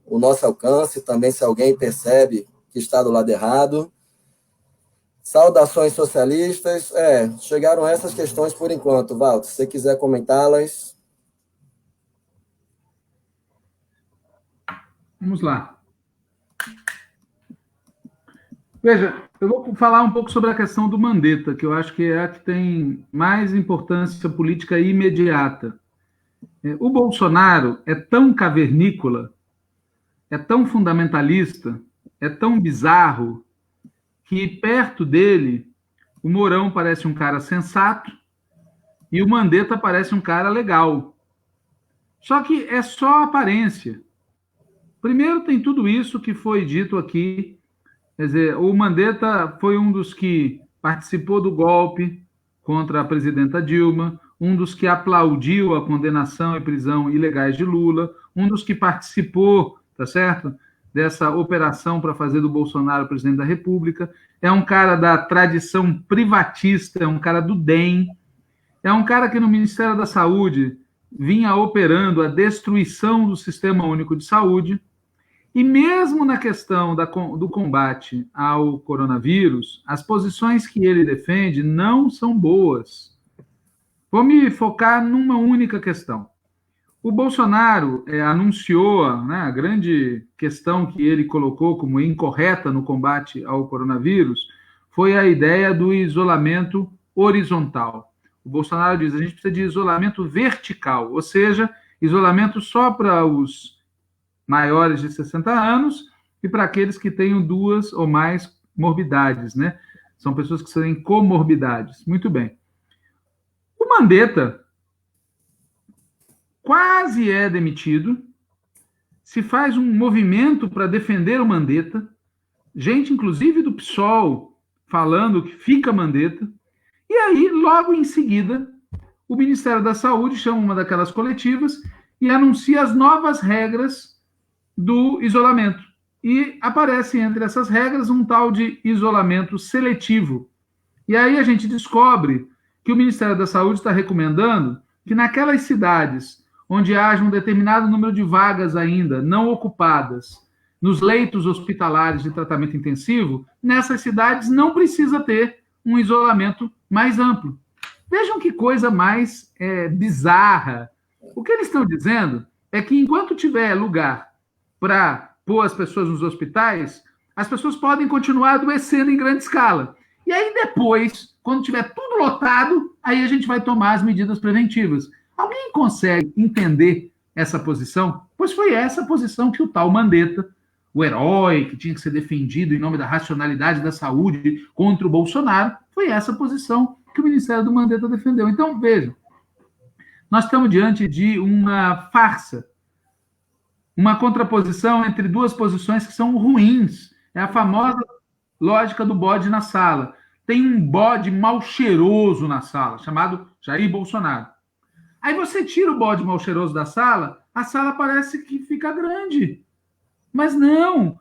o nosso alcance, também se alguém percebe que está do lado errado. Saudações socialistas. Chegaram essas questões por enquanto, Walter. Se você quiser comentá-las.
Vamos lá. Veja, eu vou falar um pouco sobre a questão do Mandetta, que eu acho que é a que tem mais importância política imediata. O Bolsonaro é tão cavernícola, é tão fundamentalista, é tão bizarro, que perto dele o Mourão parece um cara sensato e o Mandetta parece um cara legal. Só que é só aparência. Primeiro tem tudo isso que foi dito aqui, quer dizer, o Mandetta foi um dos que participou do golpe contra a presidenta Dilma, um dos que aplaudiu a condenação e prisão ilegais de Lula, um dos que participou, tá certo, dessa operação para fazer do Bolsonaro presidente da República, é um cara da tradição privatista, é um cara do DEM, é um cara que no Ministério da Saúde vinha operando a destruição do Sistema Único de Saúde, e mesmo na questão do combate ao coronavírus, as posições que ele defende não são boas. Vou me focar numa única questão. O Bolsonaro anunciou, né, a grande questão que ele colocou como incorreta no combate ao coronavírus foi a ideia do isolamento horizontal. O Bolsonaro diz, a gente precisa de isolamento vertical, ou seja, isolamento só para os maiores de 60 anos e para aqueles que tenham 2 ou mais morbidades, né? São pessoas que têm comorbidades. Muito bem. O Mandetta quase é demitido, se faz um movimento para defender o Mandetta, gente, inclusive do PSOL, falando que fica Mandetta, e aí, logo em seguida, o Ministério da Saúde chama uma daquelas coletivas e anuncia as novas regras do isolamento. E aparece entre essas regras um tal de isolamento seletivo. E aí a gente descobre que o Ministério da Saúde está recomendando que naquelas cidades onde haja um determinado número de vagas ainda não ocupadas nos leitos hospitalares de tratamento intensivo, nessas cidades não precisa ter um isolamento mais amplo. Vejam que coisa mais bizarra. O que eles estão dizendo é que enquanto tiver lugar para pôr as pessoas nos hospitais, as pessoas podem continuar adoecendo em grande escala. E aí depois, quando tiver tudo lotado, aí a gente vai tomar as medidas preventivas. Alguém consegue entender essa posição? Pois foi essa posição que o tal Mandetta, o herói que tinha que ser defendido em nome da racionalidade da saúde contra o Bolsonaro, foi essa posição que o Ministério do Mandetta defendeu. Então, vejam, nós estamos diante de uma farsa, uma contraposição entre 2 posições que são ruins. É a famosa lógica do bode na sala. Tem um bode mal cheiroso na sala, chamado Jair Bolsonaro. Aí você tira o bode mal cheiroso da sala, a sala parece que fica grande. Mas não.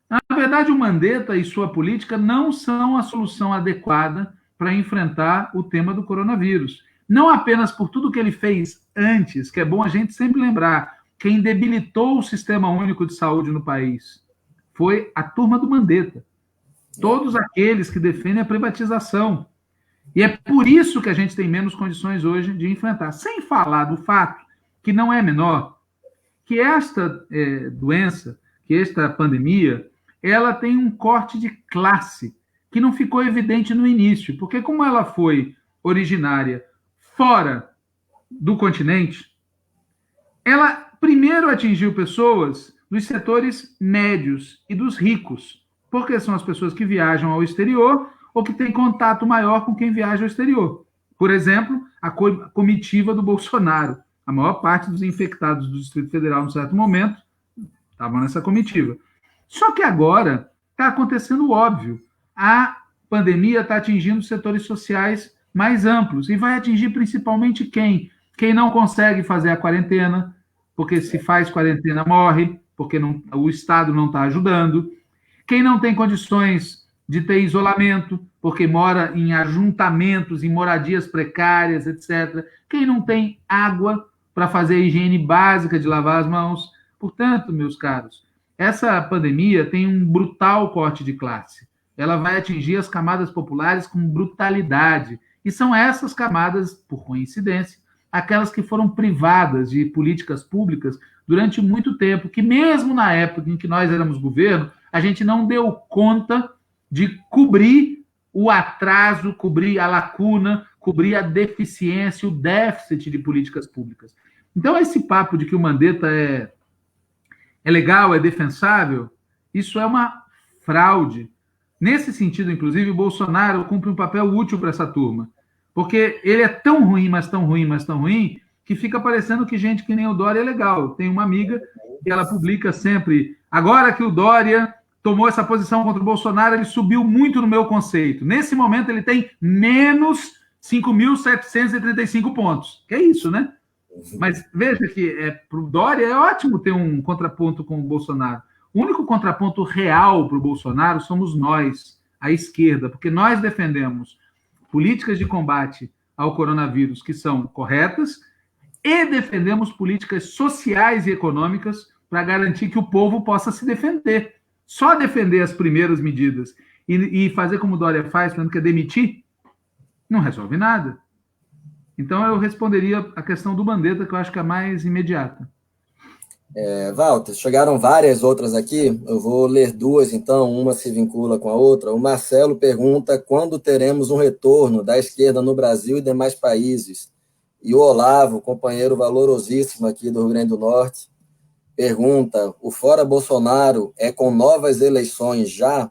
Na verdade, o Mandetta e sua política não são a solução adequada para enfrentar o tema do coronavírus. Não apenas por tudo que ele fez antes, que é bom a gente sempre lembrar, quem debilitou o Sistema Único de Saúde no país foi a turma do Mandetta. Todos aqueles que defendem a privatização. E é por isso que a gente tem menos condições hoje de enfrentar. Sem falar do fato, que não é menor, que esta doença, que esta pandemia, ela tem um corte de classe que não ficou evidente no início, porque como ela foi originária fora do continente, ela primeiro atingiu pessoas dos setores médios e dos ricos, porque são as pessoas que viajam ao exterior ou que têm contato maior com quem viaja ao exterior. Por exemplo, a comitiva do Bolsonaro. A maior parte dos infectados do Distrito Federal, num certo momento, estavam nessa comitiva. Só que agora está acontecendo o óbvio. A pandemia está atingindo setores sociais mais amplos e vai atingir principalmente quem? Quem não consegue fazer a quarentena, porque se faz quarentena morre, porque não, o Estado não está ajudando. Quem não tem condições de ter isolamento, porque mora em ajuntamentos, em moradias precárias, etc. Quem não tem água para fazer a higiene básica de lavar as mãos. Portanto, meus caros, essa pandemia tem um brutal corte de classe. Ela vai atingir as camadas populares com brutalidade. E são essas camadas, por coincidência, aquelas que foram privadas de políticas públicas durante muito tempo, que mesmo na época em que nós éramos governo, a gente não deu conta de cobrir o atraso, cobrir a lacuna, cobrir a deficiência, o déficit de políticas públicas. Então, esse papo de que o Mandetta é legal, é defensável, isso é uma fraude. Nesse sentido, inclusive, o Bolsonaro cumpre um papel útil para essa turma, porque ele é tão ruim, mas tão ruim, mas tão ruim, que fica parecendo que gente que nem o Dória é legal. Tem uma amiga que ela publica sempre, agora que o Dória tomou essa posição contra o Bolsonaro, ele subiu muito no meu conceito. Nesse momento, ele tem menos 5.735 pontos. Que é isso, né? Mas veja que para o Dória é ótimo ter um contraponto com o Bolsonaro. O único contraponto real para o Bolsonaro somos nós, a esquerda, porque nós defendemos políticas de combate ao coronavírus que são corretas e defendemos políticas sociais e econômicas para garantir que o povo possa se defender. Só defender as primeiras medidas e fazer como o Dória faz, falando que é demitir, não resolve nada. Então, eu responderia a questão do Mandetta, que eu acho que é a mais imediata.
Walter, chegaram várias outras aqui, eu vou ler duas, então, uma se vincula com a outra. O Marcelo pergunta quando teremos um retorno da esquerda no Brasil e demais países. E o Olavo, companheiro valorosíssimo aqui do Rio Grande do Norte, pergunta, o Fora Bolsonaro é com novas eleições já?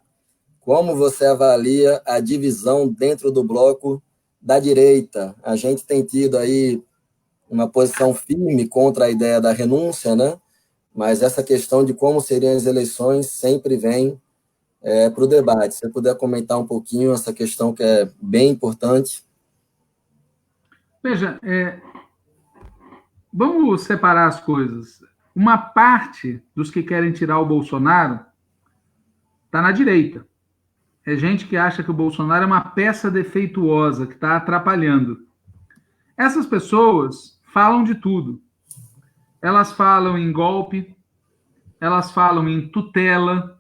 Como você avalia a divisão dentro do bloco da direita? A gente tem tido aí uma posição firme contra a ideia da renúncia, né? Mas essa questão de como seriam as eleições sempre vem para o debate. Se você puder comentar um pouquinho essa questão que é bem importante.
Veja, vamos separar as coisas. Uma parte dos que querem tirar o Bolsonaro está na direita. É gente que acha que o Bolsonaro é uma peça defeituosa, que está atrapalhando. Essas pessoas falam de tudo. Elas falam em golpe, elas falam em tutela,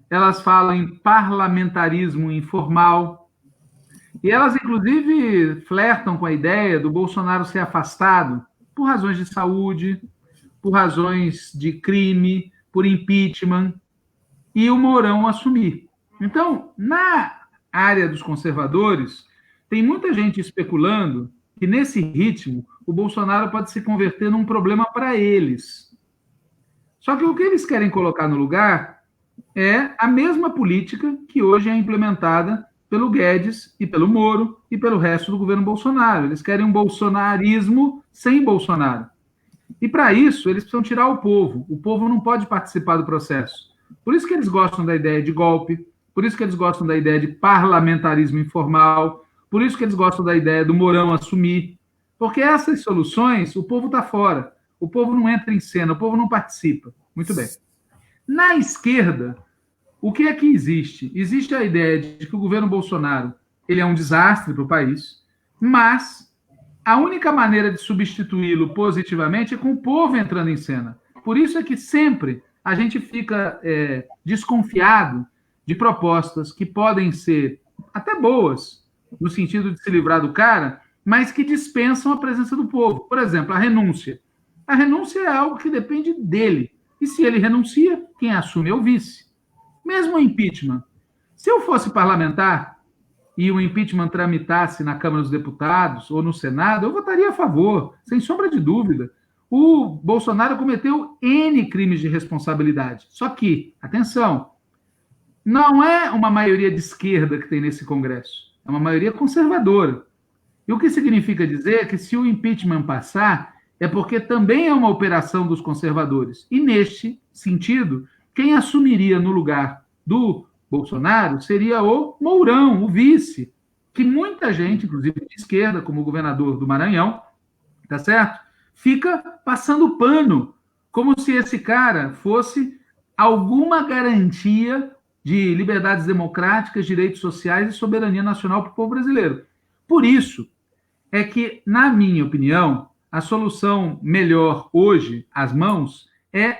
elas falam em parlamentarismo informal, e elas, inclusive, flertam com a ideia do Bolsonaro ser afastado por razões de saúde, por razões de crime, por impeachment, e o Mourão assumir. Então, na área dos conservadores, tem muita gente especulando que, nesse ritmo, o Bolsonaro pode se converter num problema para eles. Só que o que eles querem colocar no lugar é a mesma política que hoje é implementada pelo Guedes e pelo Moro e pelo resto do governo Bolsonaro. Eles querem um bolsonarismo sem Bolsonaro. E, para isso, eles precisam tirar o povo. O povo não pode participar do processo. Por isso que eles gostam da ideia de golpe, por isso que eles gostam da ideia de parlamentarismo informal, por isso que eles gostam da ideia do Mourão assumir. Porque essas soluções, o povo está fora. O povo não entra em cena, o povo não participa. Muito bem. Na esquerda, o que é que existe? Existe a ideia de que o governo Bolsonaro ele é um desastre para o país, mas a única maneira de substituí-lo positivamente é com o povo entrando em cena. Por isso é que sempre a gente fica desconfiado de propostas que podem ser até boas, no sentido de se livrar do cara, mas que dispensam a presença do povo. Por exemplo, a renúncia. A renúncia é algo que depende dele. E se ele renuncia, quem assume é o vice. Mesmo o impeachment. Se eu fosse parlamentar e o impeachment tramitasse na Câmara dos Deputados ou no Senado, eu votaria a favor, sem sombra de dúvida. O Bolsonaro cometeu N crimes de responsabilidade. Só que, atenção, não é uma maioria de esquerda que tem nesse Congresso, é uma maioria conservadora. E o que significa dizer que se o impeachment passar, é porque também é uma operação dos conservadores. E neste sentido, quem assumiria no lugar do Bolsonaro seria o Mourão, o vice, que muita gente, inclusive de esquerda, como o governador do Maranhão, tá certo? Fica passando pano, como se esse cara fosse alguma garantia de liberdades democráticas, direitos sociais e soberania nacional para o povo brasileiro. Por isso é que, na minha opinião, a solução melhor hoje, às mãos, é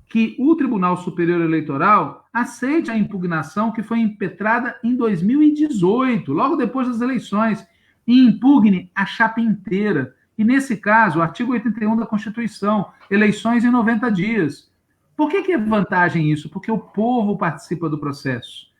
que o Tribunal Superior Eleitoral aceite a impugnação que foi impetrada em 2018, logo depois das eleições, e impugne a chapa inteira. E, nesse caso, o artigo 81 da Constituição, eleições em 90 dias. Por que é vantagem isso? Porque o povo participa do processo.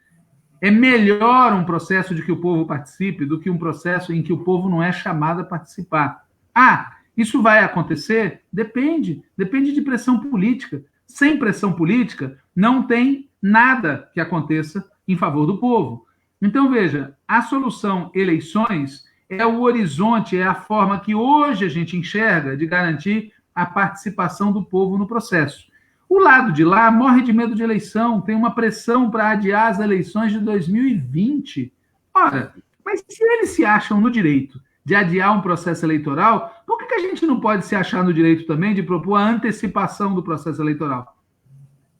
É melhor um processo de que o povo participe do que um processo em que o povo não é chamado a participar. Ah, isso vai acontecer? Depende. Depende de pressão política. Sem pressão política, não tem nada que aconteça em favor do povo. Então, veja, a solução eleições é o horizonte, é a forma que hoje a gente enxerga de garantir a participação do povo no processo. O lado de lá morre de medo de eleição, tem uma pressão para adiar as eleições de 2020. Ora, mas se eles se acham no direito de adiar um processo eleitoral, por que a gente não pode se achar no direito também de propor a antecipação do processo eleitoral?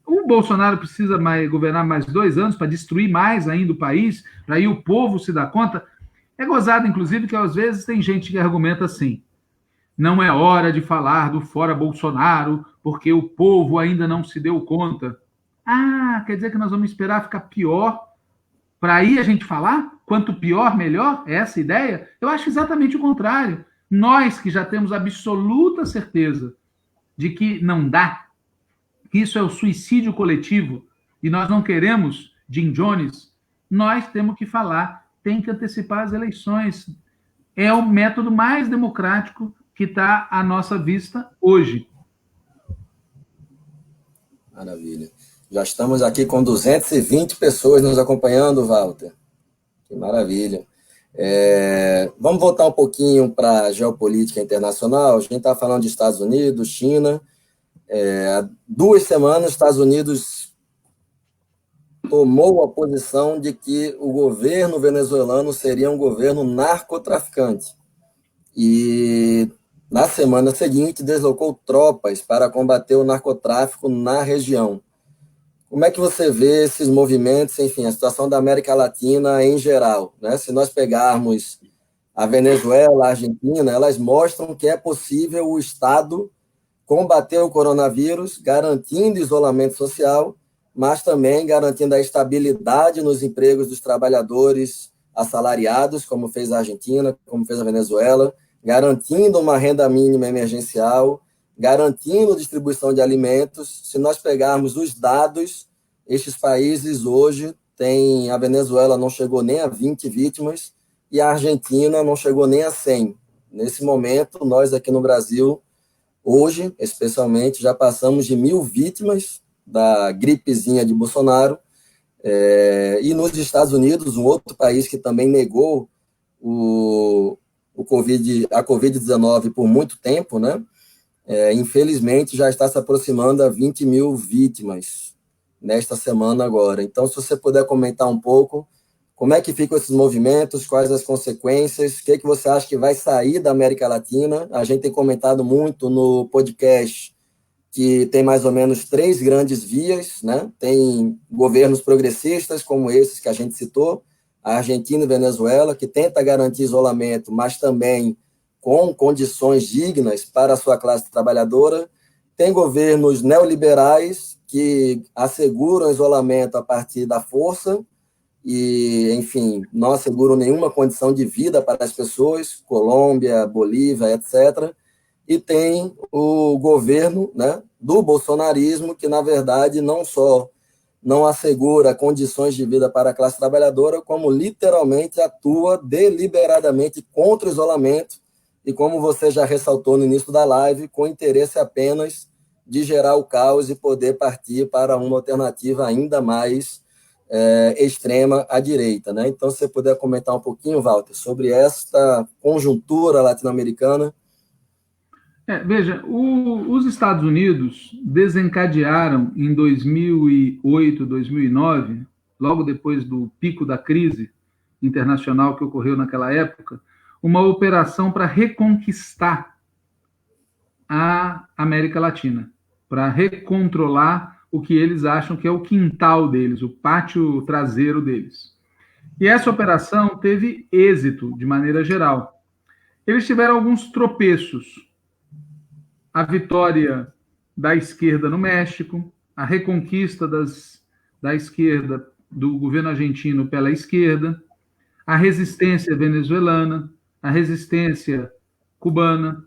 O Bolsonaro precisa governar mais 2 anos para destruir mais ainda o país, para aí o povo se dar conta. É gozado, inclusive, que às vezes tem gente que argumenta assim: não é hora de falar do fora Bolsonaro, porque o povo ainda não se deu conta. Ah, quer dizer que nós vamos esperar ficar pior para aí a gente falar? Quanto pior, melhor? É essa a ideia? Eu acho exatamente o contrário. Nós que já temos absoluta certeza de que não dá, que isso é o suicídio coletivo, e nós não queremos Jim Jones, nós temos que falar, tem que antecipar as eleições. É o método mais democrático que está à nossa vista hoje.
Maravilha. Já estamos aqui com 220 pessoas nos acompanhando, Walter. Que maravilha. Vamos voltar um pouquinho para a geopolítica internacional. A gente está falando de Estados Unidos, China. Há 2 semanas, os Estados Unidos tomou a posição de que o governo venezuelano seria um governo narcotraficante. E na semana seguinte deslocou tropas para combater o narcotráfico na região. Como é que você vê esses movimentos, enfim, a situação da América Latina em geral, né? Se nós pegarmos a Venezuela, a Argentina, elas mostram que é possível o Estado combater o coronavírus, garantindo isolamento social, mas também garantindo a estabilidade nos empregos dos trabalhadores assalariados, como fez a Argentina, como fez a Venezuela, garantindo uma renda mínima emergencial, garantindo distribuição de alimentos. Se nós pegarmos os dados, estes países hoje têm, a Venezuela não chegou nem a 20 vítimas e a Argentina não chegou nem a 100. Nesse momento, nós aqui no Brasil, hoje, especialmente, já passamos de 1.000 vítimas da gripezinha de Bolsonaro. E nos Estados Unidos, um outro país que também negou a Covid-19 por muito tempo, né? Infelizmente, já está se aproximando a 20.000 vítimas nesta semana agora. Então, se você puder comentar um pouco, como é que ficam esses movimentos, quais as consequências, o que você acha que vai sair da América Latina? A gente tem comentado muito no podcast que tem mais ou menos 3 grandes vias, né? Tem governos progressistas, como esses que a gente citou, a Argentina e Venezuela, que tenta garantir isolamento, mas também com condições dignas para a sua classe trabalhadora. Tem governos neoliberais que asseguram isolamento a partir da força, e, enfim, não asseguram nenhuma condição de vida para as pessoas, Colômbia, Bolívia, etc. E tem o governo, né, do bolsonarismo, que, na verdade, não só não assegura condições de vida para a classe trabalhadora, como literalmente atua deliberadamente contra o isolamento e, como você já ressaltou no início da live, com interesse apenas de gerar o caos e poder partir para uma alternativa ainda mais extrema à direita, né? Então, se você puder comentar um pouquinho, Walter, sobre esta conjuntura latino-americana.
Veja, os Estados Unidos desencadearam em 2008, 2009, logo depois do pico da crise internacional que ocorreu naquela época, uma operação para reconquistar a América Latina, para recontrolar o que eles acham que é o quintal deles, o pátio traseiro deles. E essa operação teve êxito de maneira geral. Eles tiveram alguns tropeços. A vitória da esquerda no México, a reconquista da esquerda, do governo argentino pela esquerda, a resistência venezuelana, a resistência cubana,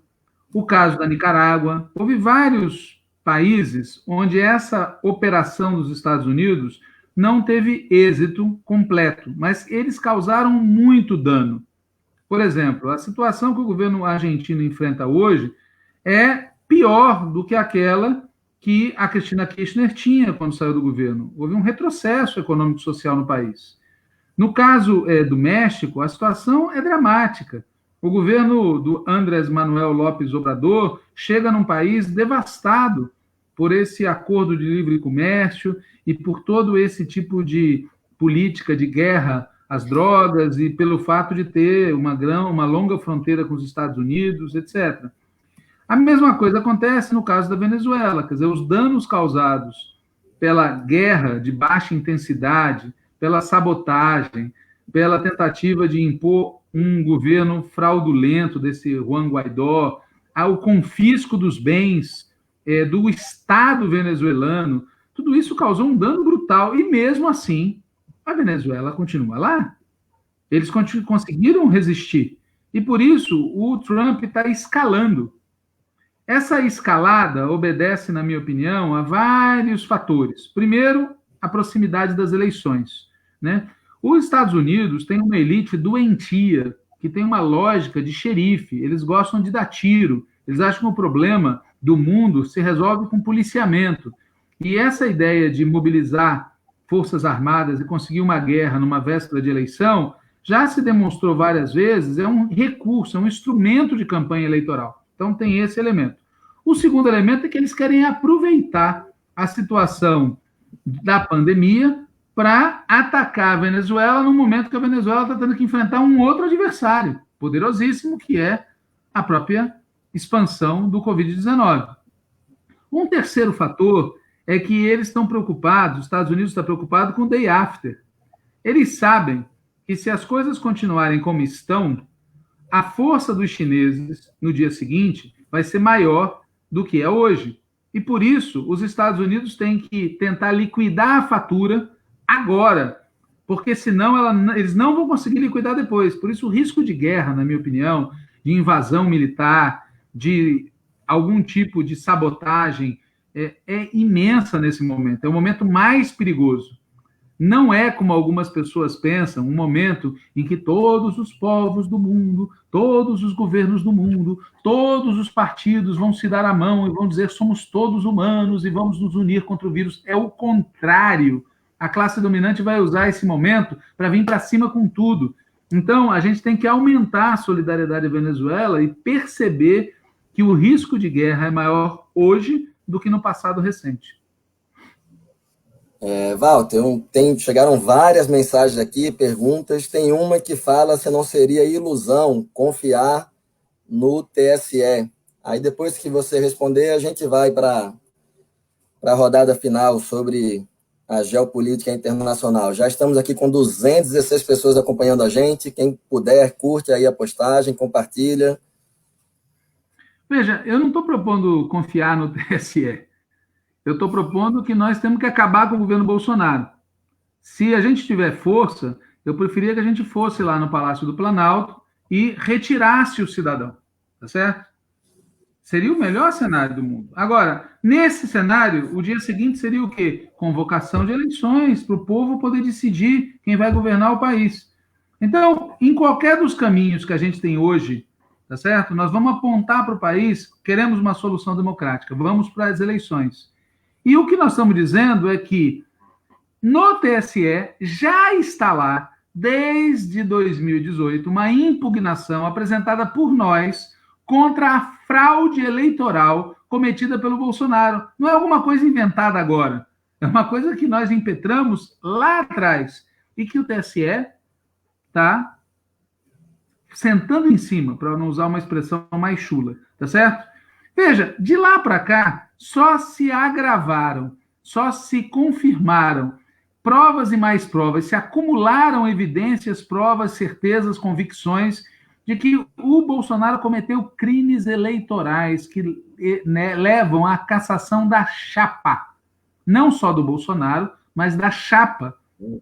o caso da Nicarágua. Houve vários países onde essa operação dos Estados Unidos não teve êxito completo, mas eles causaram muito dano. Por exemplo, a situação que o governo argentino enfrenta hoje é pior do que aquela que a Cristina Kirchner tinha quando saiu do governo. Houve um retrocesso econômico e social no país. No caso do México, a situação é dramática. O governo do Andrés Manuel López Obrador chega num país devastado por esse acordo de livre comércio e por todo esse tipo de política de guerra às drogas e pelo fato de ter uma longa fronteira com os Estados Unidos, etc. A mesma coisa acontece no caso da Venezuela, quer dizer, os danos causados pela guerra de baixa intensidade, pela sabotagem, pela tentativa de impor um governo fraudulento desse Juan Guaidó, ao confisco dos bens do Estado venezuelano, tudo isso causou um dano brutal. E mesmo assim, a Venezuela continua lá. Eles conseguiram resistir. E por isso o Trump está escalando. Essa escalada obedece, na minha opinião, a vários fatores. Primeiro, a proximidade das eleições, né? Os Estados Unidos têm uma elite doentia, que tem uma lógica de xerife. Eles gostam de dar tiro. Eles acham que o problema do mundo se resolve com policiamento. E essa ideia de mobilizar forças armadas e conseguir uma guerra numa véspera de eleição já se demonstrou várias vezes, é um recurso, é um instrumento de campanha eleitoral. Então, tem esse elemento. O segundo elemento é que eles querem aproveitar a situação da pandemia para atacar a Venezuela no momento que a Venezuela está tendo que enfrentar um outro adversário poderosíssimo, que é a própria expansão do Covid-19. Um terceiro fator é que eles estão preocupados, os Estados Unidos está preocupado com o day after. Eles sabem que se as coisas continuarem como estão, a força dos chineses no dia seguinte vai ser maior do que é hoje. E por isso, os Estados Unidos têm que tentar liquidar a fatura agora, porque senão eles não vão conseguir liquidar depois. Por isso, o risco de guerra, na minha opinião, de invasão militar, de algum tipo de sabotagem, é imensa nesse momento. É o momento mais perigoso. Não é, como algumas pessoas pensam, um momento em que todos os povos do mundo, todos os governos do mundo, todos os partidos vão se dar a mão e vão dizer somos todos humanos e vamos nos unir contra o vírus. É o contrário. A classe dominante vai usar esse momento para vir para cima com tudo. Então, a gente tem que aumentar a solidariedade à Venezuela e perceber que o risco de guerra é maior hoje do que no passado recente.
Walter, chegaram várias mensagens aqui, perguntas. Tem uma que fala se não seria ilusão confiar no TSE. Aí depois que você responder, a gente vai para a rodada final sobre a geopolítica internacional. Já estamos aqui com 216 pessoas acompanhando a gente. Quem puder, curte aí a postagem, compartilha.
Veja, eu não estou propondo confiar no TSE. Eu estou propondo que nós temos que acabar com o governo Bolsonaro. Se a gente tiver força, eu preferia que a gente fosse lá no Palácio do Planalto e retirasse o cidadão, tá certo? Seria o melhor cenário do mundo. Agora, nesse cenário, o dia seguinte seria o quê? Convocação de eleições para o povo poder decidir quem vai governar o país. Então, em qualquer dos caminhos que a gente tem hoje, tá certo? Nós vamos apontar para o país, queremos uma solução democrática, vamos para as eleições. E o que nós estamos dizendo é que no TSE já está lá, desde 2018, uma impugnação apresentada por nós contra a fraude eleitoral cometida pelo Bolsonaro. Não é alguma coisa inventada agora. É uma coisa que nós impetramos lá atrás e que o TSE está sentando em cima, para não usar uma expressão mais chula, tá certo? Veja, de lá para cá, só se agravaram, só se confirmaram provas e mais provas, se acumularam evidências, provas, certezas, convicções de que o Bolsonaro cometeu crimes eleitorais que, né, levam à cassação da chapa. Não só do Bolsonaro, mas da chapa.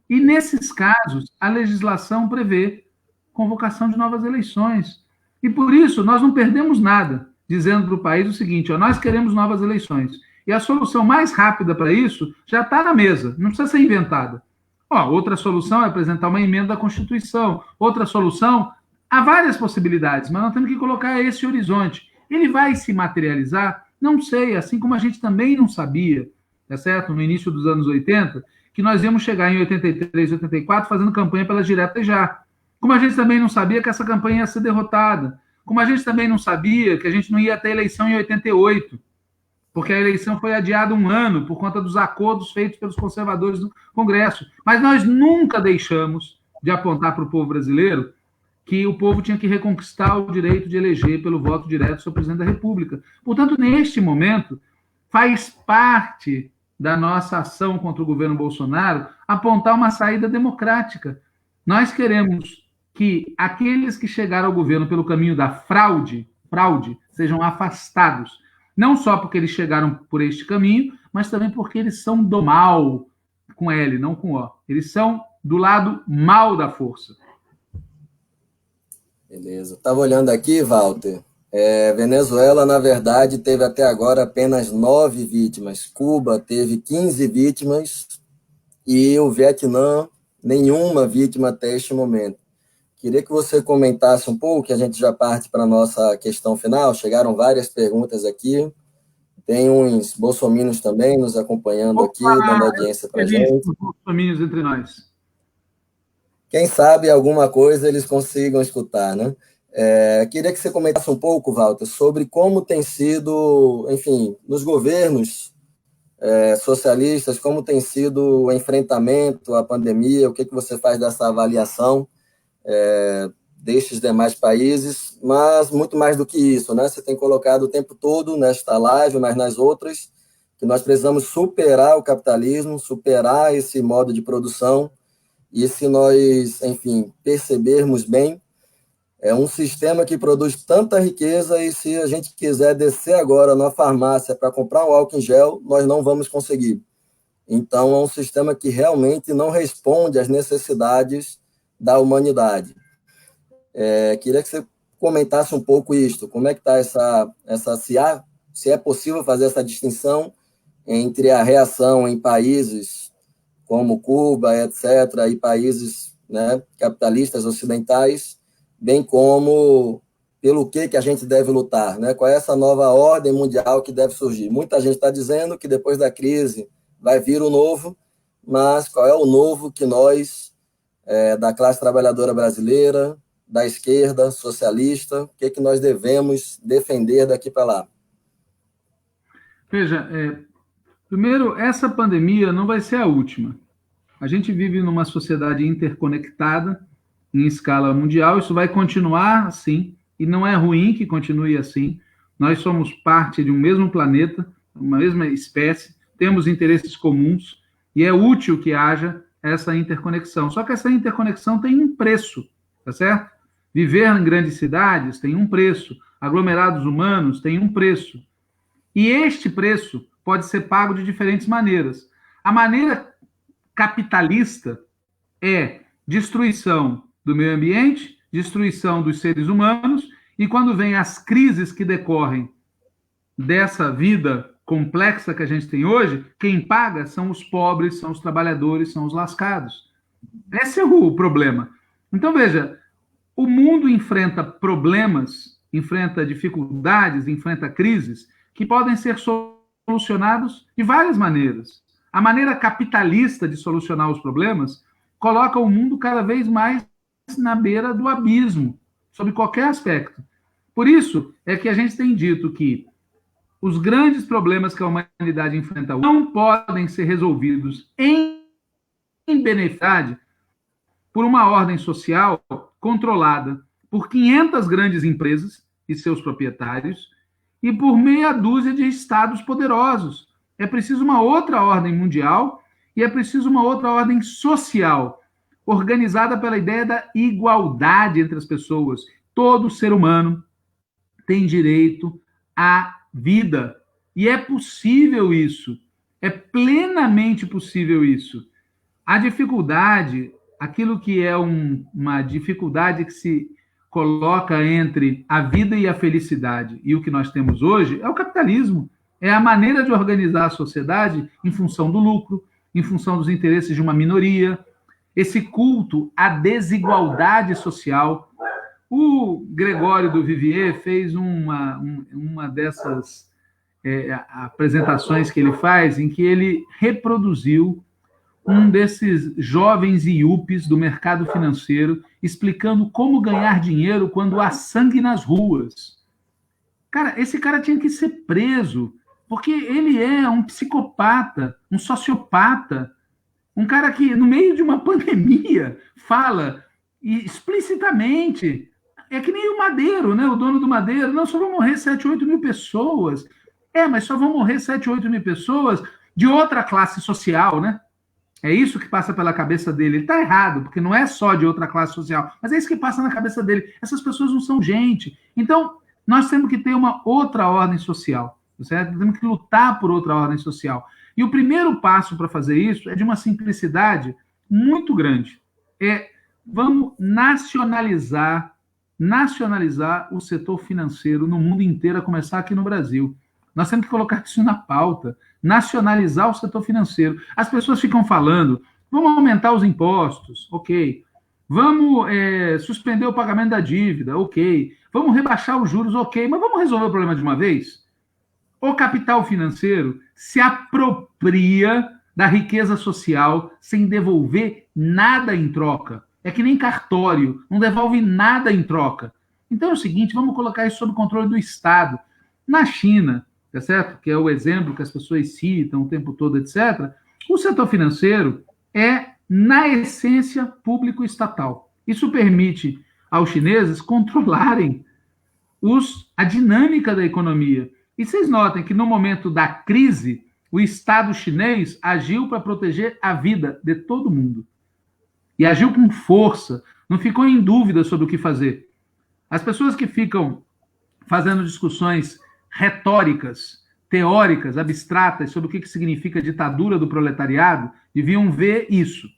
E nesses casos, a legislação prevê convocação de novas eleições. E por isso, nós não perdemos nada, dizendo para o país o seguinte, ó, nós queremos novas eleições. E a solução mais rápida para isso já está na mesa, não precisa ser inventada. Ó, outra solução é apresentar uma emenda à Constituição. Outra solução, há várias possibilidades, mas nós temos que colocar esse horizonte. Ele vai se materializar? Não sei, assim como a gente também não sabia, tá certo? No início dos anos 80, que nós íamos chegar em 83, 84 fazendo campanha pelas diretas já. Como a gente também não sabia que essa campanha ia ser derrotada. Como a gente também não sabia que a gente não ia ter eleição em 88, porque a eleição foi adiada um ano por conta dos acordos feitos pelos conservadores do Congresso. Mas nós nunca deixamos de apontar para o povo brasileiro que o povo tinha que reconquistar o direito de eleger pelo voto direto o seu presidente da República. Portanto, neste momento, faz parte da nossa ação contra o governo Bolsonaro apontar uma saída democrática. Nós queremos que aqueles que chegaram ao governo pelo caminho da fraude sejam afastados. Não só porque eles chegaram por este caminho, mas também porque eles são do mal, com L, não com O. Eles são do lado mal da força.
Beleza. Estava olhando aqui, Walter. Venezuela, na verdade, teve até agora apenas 9 vítimas. Cuba teve 15 vítimas e o Vietnã, nenhuma vítima até este momento. Queria que você comentasse um pouco, que a gente já parte para a nossa questão final. Chegaram várias perguntas aqui. Tem uns bolsominions também nos acompanhando aqui, dando audiência para a gente.
Bolsominions entre nós.
Quem sabe alguma coisa eles consigam escutar, né? Queria que você comentasse um pouco, Walter, sobre como tem sido, enfim, nos governos socialistas, como tem sido o enfrentamento à pandemia, o que você faz dessa avaliação destes demais países, mas muito mais do que isso, né? Você tem colocado o tempo todo nesta live, mas nas outras, que nós precisamos superar o capitalismo, superar esse modo de produção, e se nós, enfim, percebermos bem, é um sistema que produz tanta riqueza, e se a gente quiser descer agora na farmácia para comprar um álcool em gel, nós não vamos conseguir. Então, é um sistema que realmente não responde às necessidades da humanidade. Queria que você comentasse um pouco isto. Como é que está se é possível fazer essa distinção entre a reação em países como Cuba, etc., e países, né, capitalistas ocidentais, bem como pelo que a gente deve lutar, né? Qual é essa nova ordem mundial que deve surgir? Muita gente está dizendo que depois da crise vai vir o novo, mas qual é o novo que nós, da classe trabalhadora brasileira, da esquerda, socialista, o que nós devemos defender daqui para lá?
Veja, primeiro, essa pandemia não vai ser a última. A gente vive numa sociedade interconectada, em escala mundial, isso vai continuar assim, e não é ruim que continue assim. Nós somos parte de um mesmo planeta, uma mesma espécie, temos interesses comuns, e é útil que haja essa interconexão. Só que essa interconexão tem um preço, tá certo? Viver em grandes cidades tem um preço, aglomerados humanos tem um preço. E este preço pode ser pago de diferentes maneiras. A maneira capitalista é destruição do meio ambiente, destruição dos seres humanos, e quando vem as crises que decorrem dessa vida complexa que a gente tem hoje, quem paga são os pobres, são os trabalhadores, são os lascados. Esse é o problema. Então, veja, o mundo enfrenta problemas, enfrenta dificuldades, enfrenta crises que podem ser solucionados de várias maneiras. A maneira capitalista de solucionar os problemas coloca o mundo cada vez mais na beira do abismo, sob qualquer aspecto. Por isso é que a gente tem dito que os grandes problemas que a humanidade enfrenta não podem ser resolvidos em benefício por uma ordem social controlada por 500 grandes empresas e seus proprietários e por meia dúzia de estados poderosos. É preciso uma outra ordem mundial e é preciso uma outra ordem social, organizada pela ideia da igualdade entre as pessoas. Todo ser humano tem direito à vida. E é possível isso. É plenamente possível isso. A dificuldade, aquilo que é uma dificuldade que se coloca entre a vida e a felicidade e o que nós temos hoje, é o capitalismo. É a maneira de organizar a sociedade em função do lucro, em função dos interesses de uma minoria, esse culto à desigualdade social. O Gregório do Vivier fez uma dessas apresentações que ele faz, em que ele reproduziu um desses jovens iupes do mercado financeiro explicando como ganhar dinheiro quando há sangue nas ruas. Cara, esse cara tinha que ser preso, porque ele é um psicopata, um sociopata, um cara que, no meio de uma pandemia, fala explicitamente. É que nem o Madeiro, né? O dono do Madeiro. Não, só vão morrer 7, 8 mil pessoas. Mas só vão morrer 7, 8 mil pessoas de outra classe social, né? É isso que passa pela cabeça dele. Ele está errado, porque não é só de outra classe social, mas é isso que passa na cabeça dele. Essas pessoas não são gente. Então, nós temos que ter uma outra ordem social, certo? Temos que lutar por outra ordem social. E o primeiro passo para fazer isso é de uma simplicidade muito grande. Vamos nacionalizar o setor financeiro no mundo inteiro, a começar aqui no Brasil. Nós temos que colocar isso na pauta, nacionalizar o setor financeiro. As pessoas ficam falando, vamos aumentar os impostos, ok. Vamos suspender o pagamento da dívida, ok. Vamos rebaixar os juros, ok. Mas vamos resolver o problema de uma vez? O capital financeiro se apropria da riqueza social sem devolver nada em troca. É que nem cartório, não devolve nada em troca. Então é o seguinte, vamos colocar isso sob controle do Estado. Na China, tá certo? Que é o exemplo que as pessoas citam o tempo todo, etc., o setor financeiro é, na essência, público-estatal. Isso permite aos chineses controlarem a dinâmica da economia. E vocês notem que no momento da crise, o Estado chinês agiu para proteger a vida de todo mundo. E agiu com força, não ficou em dúvida sobre o que fazer. As pessoas que ficam fazendo discussões retóricas, teóricas, abstratas, sobre o que significa a ditadura do proletariado, deviam ver isso.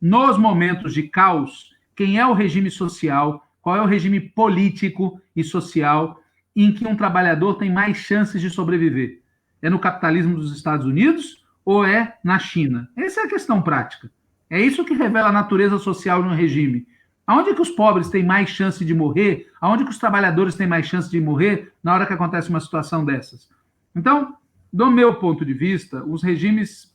Nos momentos de caos, quem é o regime social, qual é o regime político e social em que um trabalhador tem mais chances de sobreviver? É no capitalismo dos Estados Unidos ou é na China? Essa é a questão prática. É isso que revela a natureza social de um regime. Aonde que os pobres têm mais chance de morrer? Aonde que os trabalhadores têm mais chance de morrer na hora que acontece uma situação dessas? Então, do meu ponto de vista, os regimes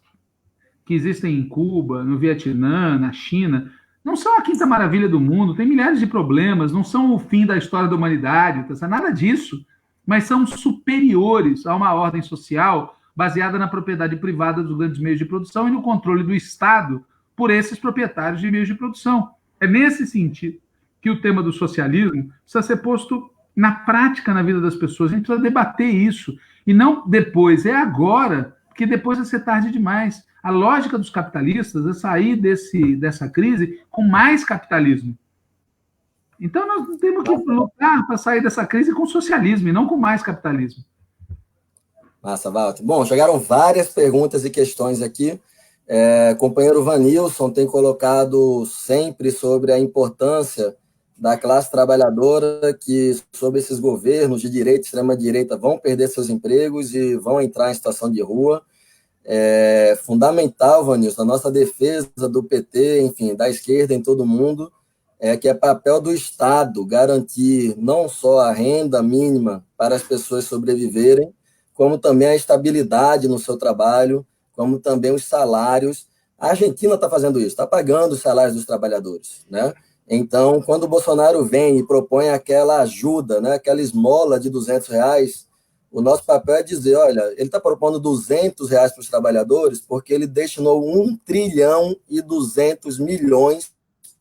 que existem em Cuba, no Vietnã, na China, não são a quinta maravilha do mundo, tem milhares de problemas, não são o fim da história da humanidade, nada disso, mas são superiores a uma ordem social baseada na propriedade privada dos grandes meios de produção e no controle do Estado por esses proprietários de meios de produção. É nesse sentido que o tema do socialismo precisa ser posto na prática na vida das pessoas. A gente precisa debater isso. E não depois, é agora, porque depois vai ser tarde demais. A lógica dos capitalistas é sair dessa crise com mais capitalismo. Então, nós temos que lutar para sair dessa crise com socialismo e não com mais capitalismo.
Massa, Walter. Bom, chegaram várias perguntas e questões aqui. Companheiro Vanilson tem colocado sempre sobre a importância da classe trabalhadora, que sob esses governos de direita e extrema-direita vão perder seus empregos e vão entrar em situação de rua. É fundamental, Vanilson, a nossa defesa do PT, enfim, da esquerda em todo mundo, que é papel do Estado garantir não só a renda mínima para as pessoas sobreviverem, como também a estabilidade no seu trabalho, como também os salários. A Argentina está fazendo isso, está pagando os salários dos trabalhadores, né? Então, quando o Bolsonaro vem e propõe aquela ajuda, né, aquela esmola de R$ 200, o nosso papel é dizer, olha, ele está propondo R$ 200 para os trabalhadores porque ele destinou 1,2 trilhão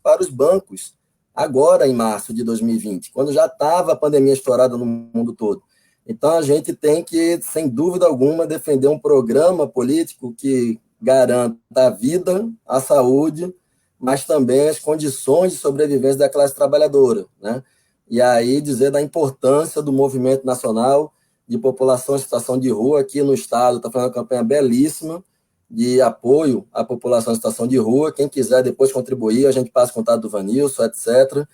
para os bancos, agora em março de 2020, quando já estava a pandemia estourada no mundo todo. Então, a gente tem que, sem dúvida alguma, defender um programa político que garanta a vida, a saúde, mas também as condições de sobrevivência da classe trabalhadora, né? E aí dizer da importância do movimento nacional de população em situação de rua aqui no estado, está fazendo uma campanha belíssima de apoio à população em situação de rua. Quem quiser depois contribuir, a gente passa o contato do Vanilson, etc.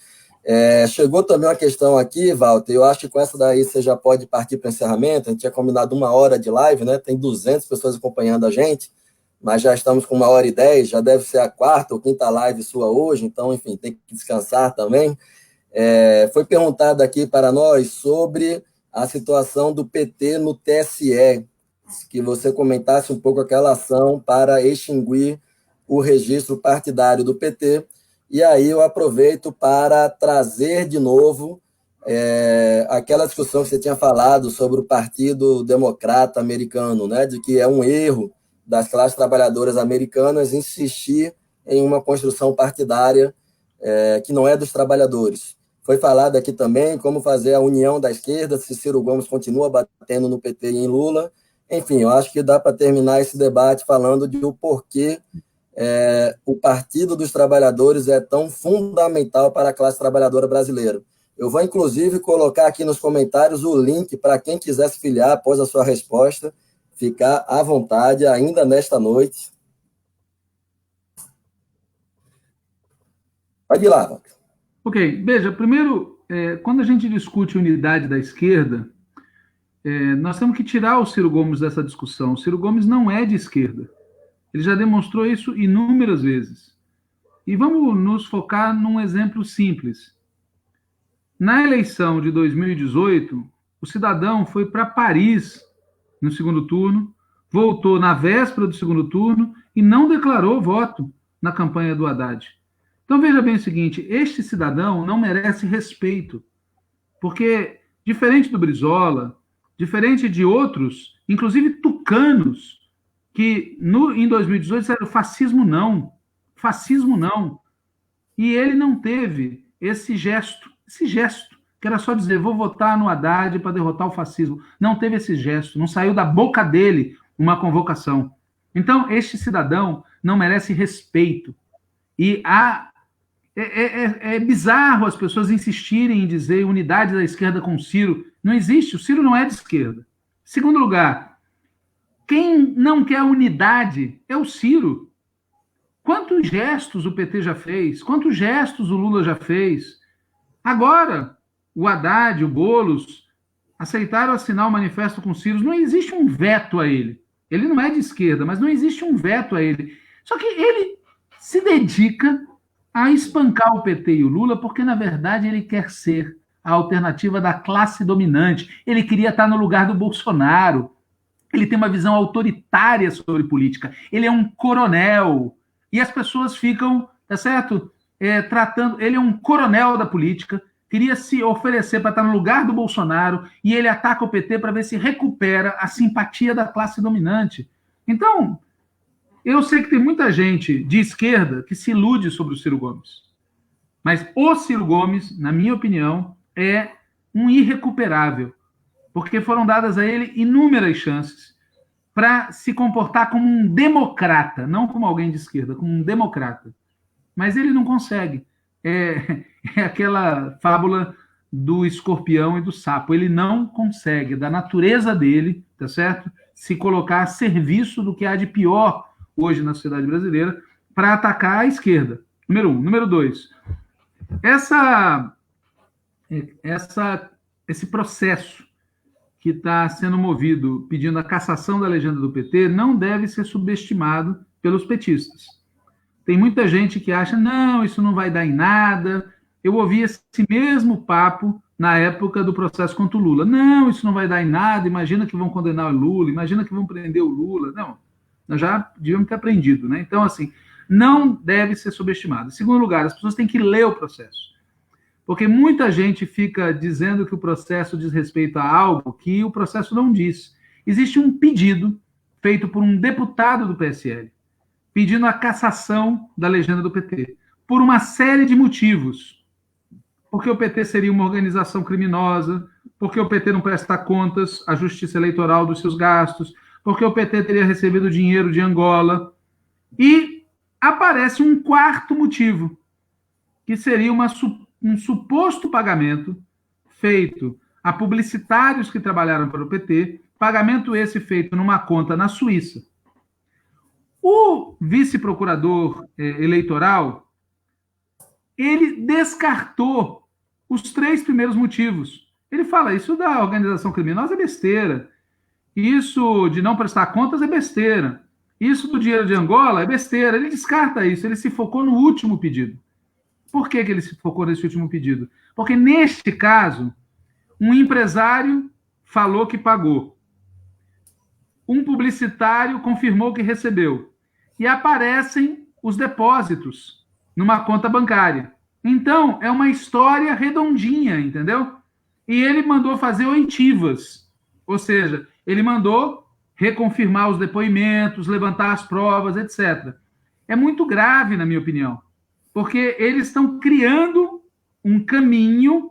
Chegou também uma questão aqui, Walter, eu acho que com essa daí você já pode partir para o encerramento. A gente tinha combinado 1 hora de live, né? Tem 200 pessoas acompanhando a gente, mas já estamos com 1h10, já deve ser a 4ª ou 5ª live sua hoje, então, enfim, tem que descansar também. Foi perguntado aqui para nós sobre a situação do PT no TSE, que você comentasse um pouco aquela ação para extinguir o registro partidário do PT, e aí eu aproveito para trazer de novo aquela discussão que você tinha falado sobre o Partido Democrata americano, né, de que é um erro das classes trabalhadoras americanas insistir em uma construção partidária que não é dos trabalhadores. Foi falado aqui também como fazer a união da esquerda, se Ciro Gomes continua batendo no PT e em Lula. Enfim, eu acho que dá para terminar esse debate falando de o porquê o Partido dos Trabalhadores é tão fundamental para a classe trabalhadora brasileira. Eu vou, inclusive, colocar aqui nos comentários o link para quem quiser se filiar após a sua resposta, ficar à vontade ainda nesta noite. Pode ir lá, Walter.
Ok, veja, primeiro, quando a gente discute unidade da esquerda, nós temos que tirar o Ciro Gomes dessa discussão. O Ciro Gomes não é de esquerda. Ele já demonstrou isso inúmeras vezes. E vamos nos focar num exemplo simples. Na eleição de 2018, o cidadão foi para Paris no segundo turno, voltou na véspera do segundo turno e não declarou voto na campanha do Haddad. Então, veja bem o seguinte, este cidadão não merece respeito, porque, diferente do Brizola, diferente de outros, inclusive tucanos, que em 2018 disseram fascismo não, e ele não teve esse gesto, que era só dizer, vou votar no Haddad para derrotar o fascismo. Não teve esse gesto, não saiu da boca dele uma convocação. Então, este cidadão não merece respeito. E é bizarro as pessoas insistirem em dizer unidade da esquerda com o Ciro. Não existe, o Ciro não é de esquerda. Segundo lugar, quem não quer unidade é o Ciro. Quantos gestos o PT já fez? Quantos gestos o Lula já fez? Agora, o Haddad, o Boulos, aceitaram assinar o manifesto com o Ciro. Não existe um veto a ele. Ele não é de esquerda, mas não existe um veto a ele. Só que ele se dedica a espancar o PT e o Lula porque, na verdade, ele quer ser a alternativa da classe dominante. Ele queria estar no lugar do Bolsonaro. Ele tem uma visão autoritária sobre política. Ele é um coronel. E as pessoas ficam, tá certo? Tratando. Ele é um coronel da política, queria se oferecer para estar no lugar do Bolsonaro e ele ataca o PT para ver se recupera a simpatia da classe dominante. Então, eu sei que tem muita gente de esquerda que se ilude sobre o Ciro Gomes. Mas o Ciro Gomes, na minha opinião, é um irrecuperável, porque foram dadas a ele inúmeras chances para se comportar como um democrata, não como alguém de esquerda, como um democrata. Mas ele não consegue. É aquela fábula do escorpião e do sapo. Ele não consegue, da natureza dele, tá certo? Se colocar a serviço do que há de pior hoje na sociedade brasileira para atacar a esquerda. Número 1. Número 2. Esse processo que está sendo movido pedindo a cassação da legenda do PT não deve ser subestimado pelos petistas. Tem muita gente que acha, não, isso não vai dar em nada. Eu ouvi esse mesmo papo na época do processo contra o Lula. Não, isso não vai dar em nada, imagina que vão condenar o Lula, imagina que vão prender o Lula. Não, nós já devíamos ter aprendido, né? Então, assim, não deve ser subestimado. Em segundo lugar, as pessoas têm que ler o processo. Porque muita gente fica dizendo que o processo diz respeito a algo que o processo não diz. Existe um pedido feito por um deputado do PSL, pedindo a cassação da legenda do PT, por uma série de motivos. Porque o PT seria uma organização criminosa, porque o PT não presta contas à justiça eleitoral dos seus gastos, porque o PT teria recebido dinheiro de Angola. E aparece um quarto motivo, que seria um suposto pagamento feito a publicitários que trabalharam para o PT, pagamento esse feito numa conta na Suíça. O vice-procurador eleitoral, ele descartou os 3 primeiros motivos. Ele fala, isso da organização criminosa é besteira, isso de não prestar contas é besteira, isso do dinheiro de Angola é besteira. Ele descarta isso, ele se focou no último pedido. Por que ele se focou nesse último pedido? Porque, neste caso, um empresário falou que pagou. Um publicitário confirmou que recebeu. E aparecem os depósitos numa conta bancária. Então, é uma história redondinha, entendeu? E ele mandou fazer oitivas. Ou seja, ele mandou reconfirmar os depoimentos, levantar as provas, etc. É muito grave, na minha opinião. Porque eles estão criando um caminho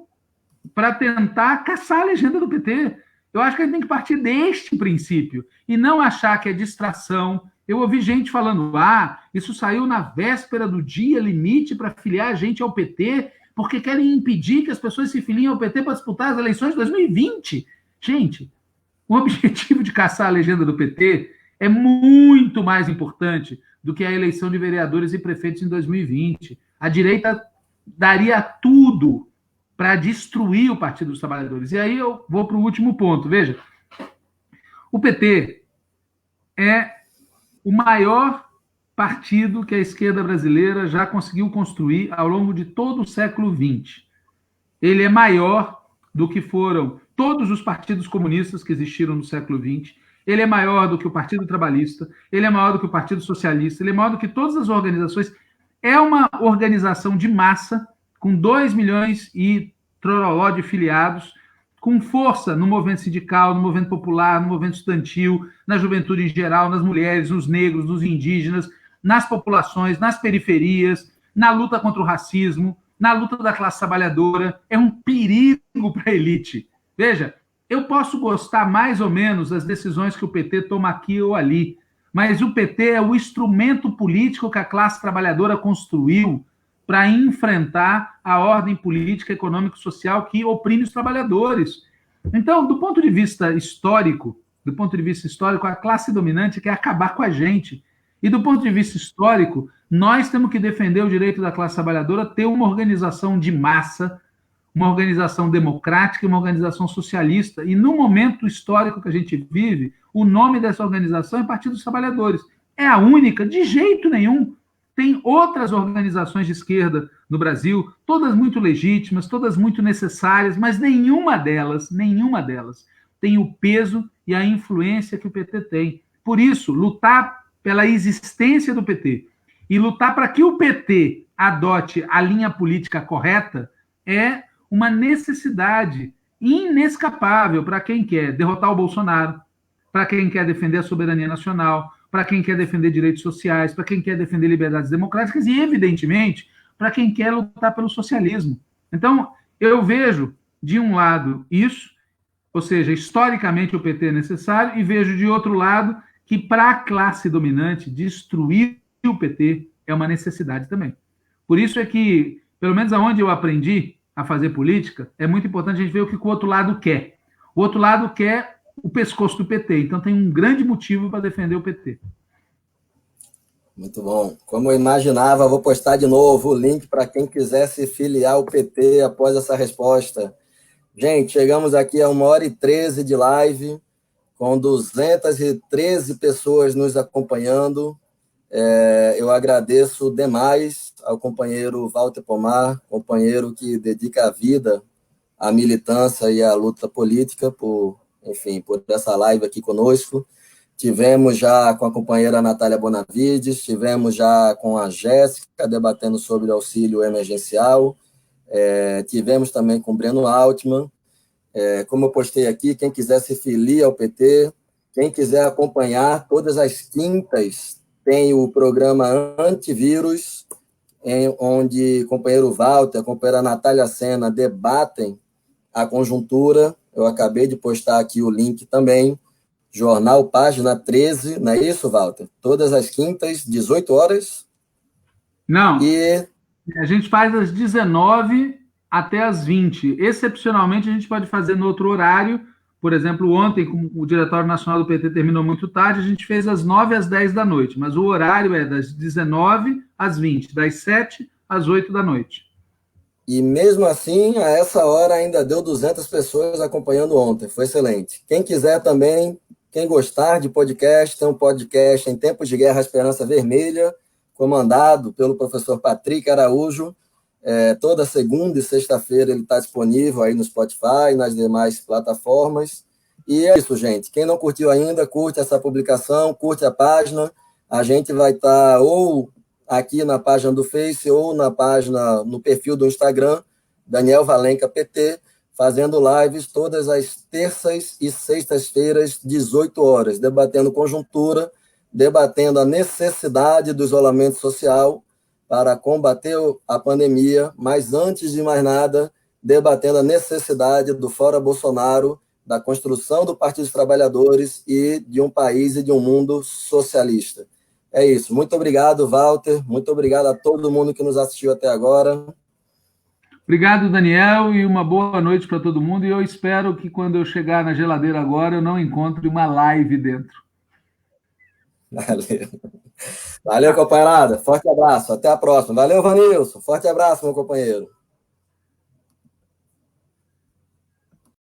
para tentar caçar a legenda do PT. Eu acho que a gente tem que partir deste princípio e não achar que é distração. Eu ouvi gente falando, isso saiu na véspera do dia limite para filiar a gente ao PT, porque querem impedir que as pessoas se filiem ao PT para disputar as eleições de 2020. Gente, o objetivo de caçar a legenda do PT é muito mais importante do que a eleição de vereadores e prefeitos em 2020. A direita daria tudo para destruir o Partido dos Trabalhadores. E aí eu vou para o último ponto. Veja, o PT é o maior partido que a esquerda brasileira já conseguiu construir ao longo de todo o século XX. Ele é maior do que foram todos os partidos comunistas que existiram no século XX. Ele é maior do que o Partido Trabalhista, ele é maior do que o Partido Socialista, ele é maior do que todas as organizações. É uma organização de massa, com 2 milhões e trololó de filiados, com força no movimento sindical, no movimento popular, no movimento estudantil, na juventude em geral, nas mulheres, nos negros, nos indígenas, nas populações, nas periferias, na luta contra o racismo, na luta da classe trabalhadora. É um perigo para a elite. Veja, eu posso gostar mais ou menos das decisões que o PT toma aqui ou ali, mas o PT é o instrumento político que a classe trabalhadora construiu para enfrentar a ordem política, econômica e social que oprime os trabalhadores. Então, do ponto de vista histórico, a classe dominante quer acabar com a gente. E do ponto de vista histórico, nós temos que defender o direito da classe trabalhadora a ter uma organização de massa, uma organização democrática e uma organização socialista. E no momento histórico que a gente vive, o nome dessa organização é Partido dos Trabalhadores. É a única? De jeito nenhum. Tem outras organizações de esquerda no Brasil, todas muito legítimas, todas muito necessárias, mas nenhuma delas tem o peso e a influência que o PT tem. Por isso, lutar pela existência do PT e lutar para que o PT adote a linha política correta é uma necessidade inescapável para quem quer derrotar o Bolsonaro, para quem quer defender a soberania nacional, para quem quer defender direitos sociais, para quem quer defender liberdades democráticas e, evidentemente, para quem quer lutar pelo socialismo. Então, eu vejo, de um lado, isso, ou seja, historicamente o PT é necessário, e vejo, de outro lado, que para a classe dominante, destruir o PT é uma necessidade também. Por isso é que, pelo menos aonde eu aprendi a fazer política, é muito importante a gente ver o que o outro lado quer. O outro lado quer o pescoço do PT, então tem um grande motivo para defender o PT.
Muito bom. Como eu imaginava, vou postar de novo o link para quem quiser se filiar ao PT após essa resposta. Gente, chegamos aqui a 1h13 de live, com 213 pessoas nos acompanhando. Eu agradeço demais ao companheiro Walter Pomar, companheiro que dedica a vida à militância e à luta política, enfim, por essa live aqui conosco. Tivemos já com a companheira Natália Bonavides, tivemos já com a Jéssica debatendo sobre o auxílio emergencial, tivemos também com o Breno Altman. Como eu postei aqui, quem quiser se filiar ao PT, quem quiser acompanhar, todas as quintas tem o programa Antivírus, onde o companheiro Walter, a companheira Natália Sena debatem a conjuntura. Eu acabei de postar aqui o link também. Jornal Página 13, não é isso, Walter? Todas as quintas, 18 horas.
Não, a gente faz às 19 até às 20. Excepcionalmente, a gente pode fazer no outro horário. Por exemplo, ontem, como o Diretório Nacional do PT terminou muito tarde, a gente fez às 9 às 10 da noite. Mas o horário é das 19 às 20, das 7 às 8 da noite.
E mesmo assim, a essa hora ainda deu 200 pessoas acompanhando ontem. Foi excelente. Quem quiser também, quem gostar de podcast, tem um podcast em Tempos de Guerra Esperança Vermelha, comandado pelo professor Patrick Araújo. Toda segunda e sexta-feira ele está disponível aí no Spotify, nas demais plataformas. E é isso, gente. Quem não curtiu ainda, curte essa publicação, curte a página. A gente vai estar ou aqui na página do Face ou na página, no perfil do Instagram, Daniel Valenca PT, fazendo lives todas as terças e sextas-feiras, 18 horas, debatendo conjuntura, debatendo a necessidade do isolamento social para combater a pandemia, mas antes de mais nada, debatendo a necessidade do Fora Bolsonaro, da construção do Partido dos Trabalhadores e de um país e de um mundo socialista. É isso. Muito obrigado, Walter. Muito obrigado a todo mundo que nos assistiu até agora.
Obrigado, Daniel, e uma boa noite para todo mundo. E eu espero que quando eu chegar na geladeira agora, eu não encontre uma live dentro.
Valeu. Valeu, companheirada. Forte abraço. Até a próxima. Valeu, Vanilson. Forte abraço, meu companheiro.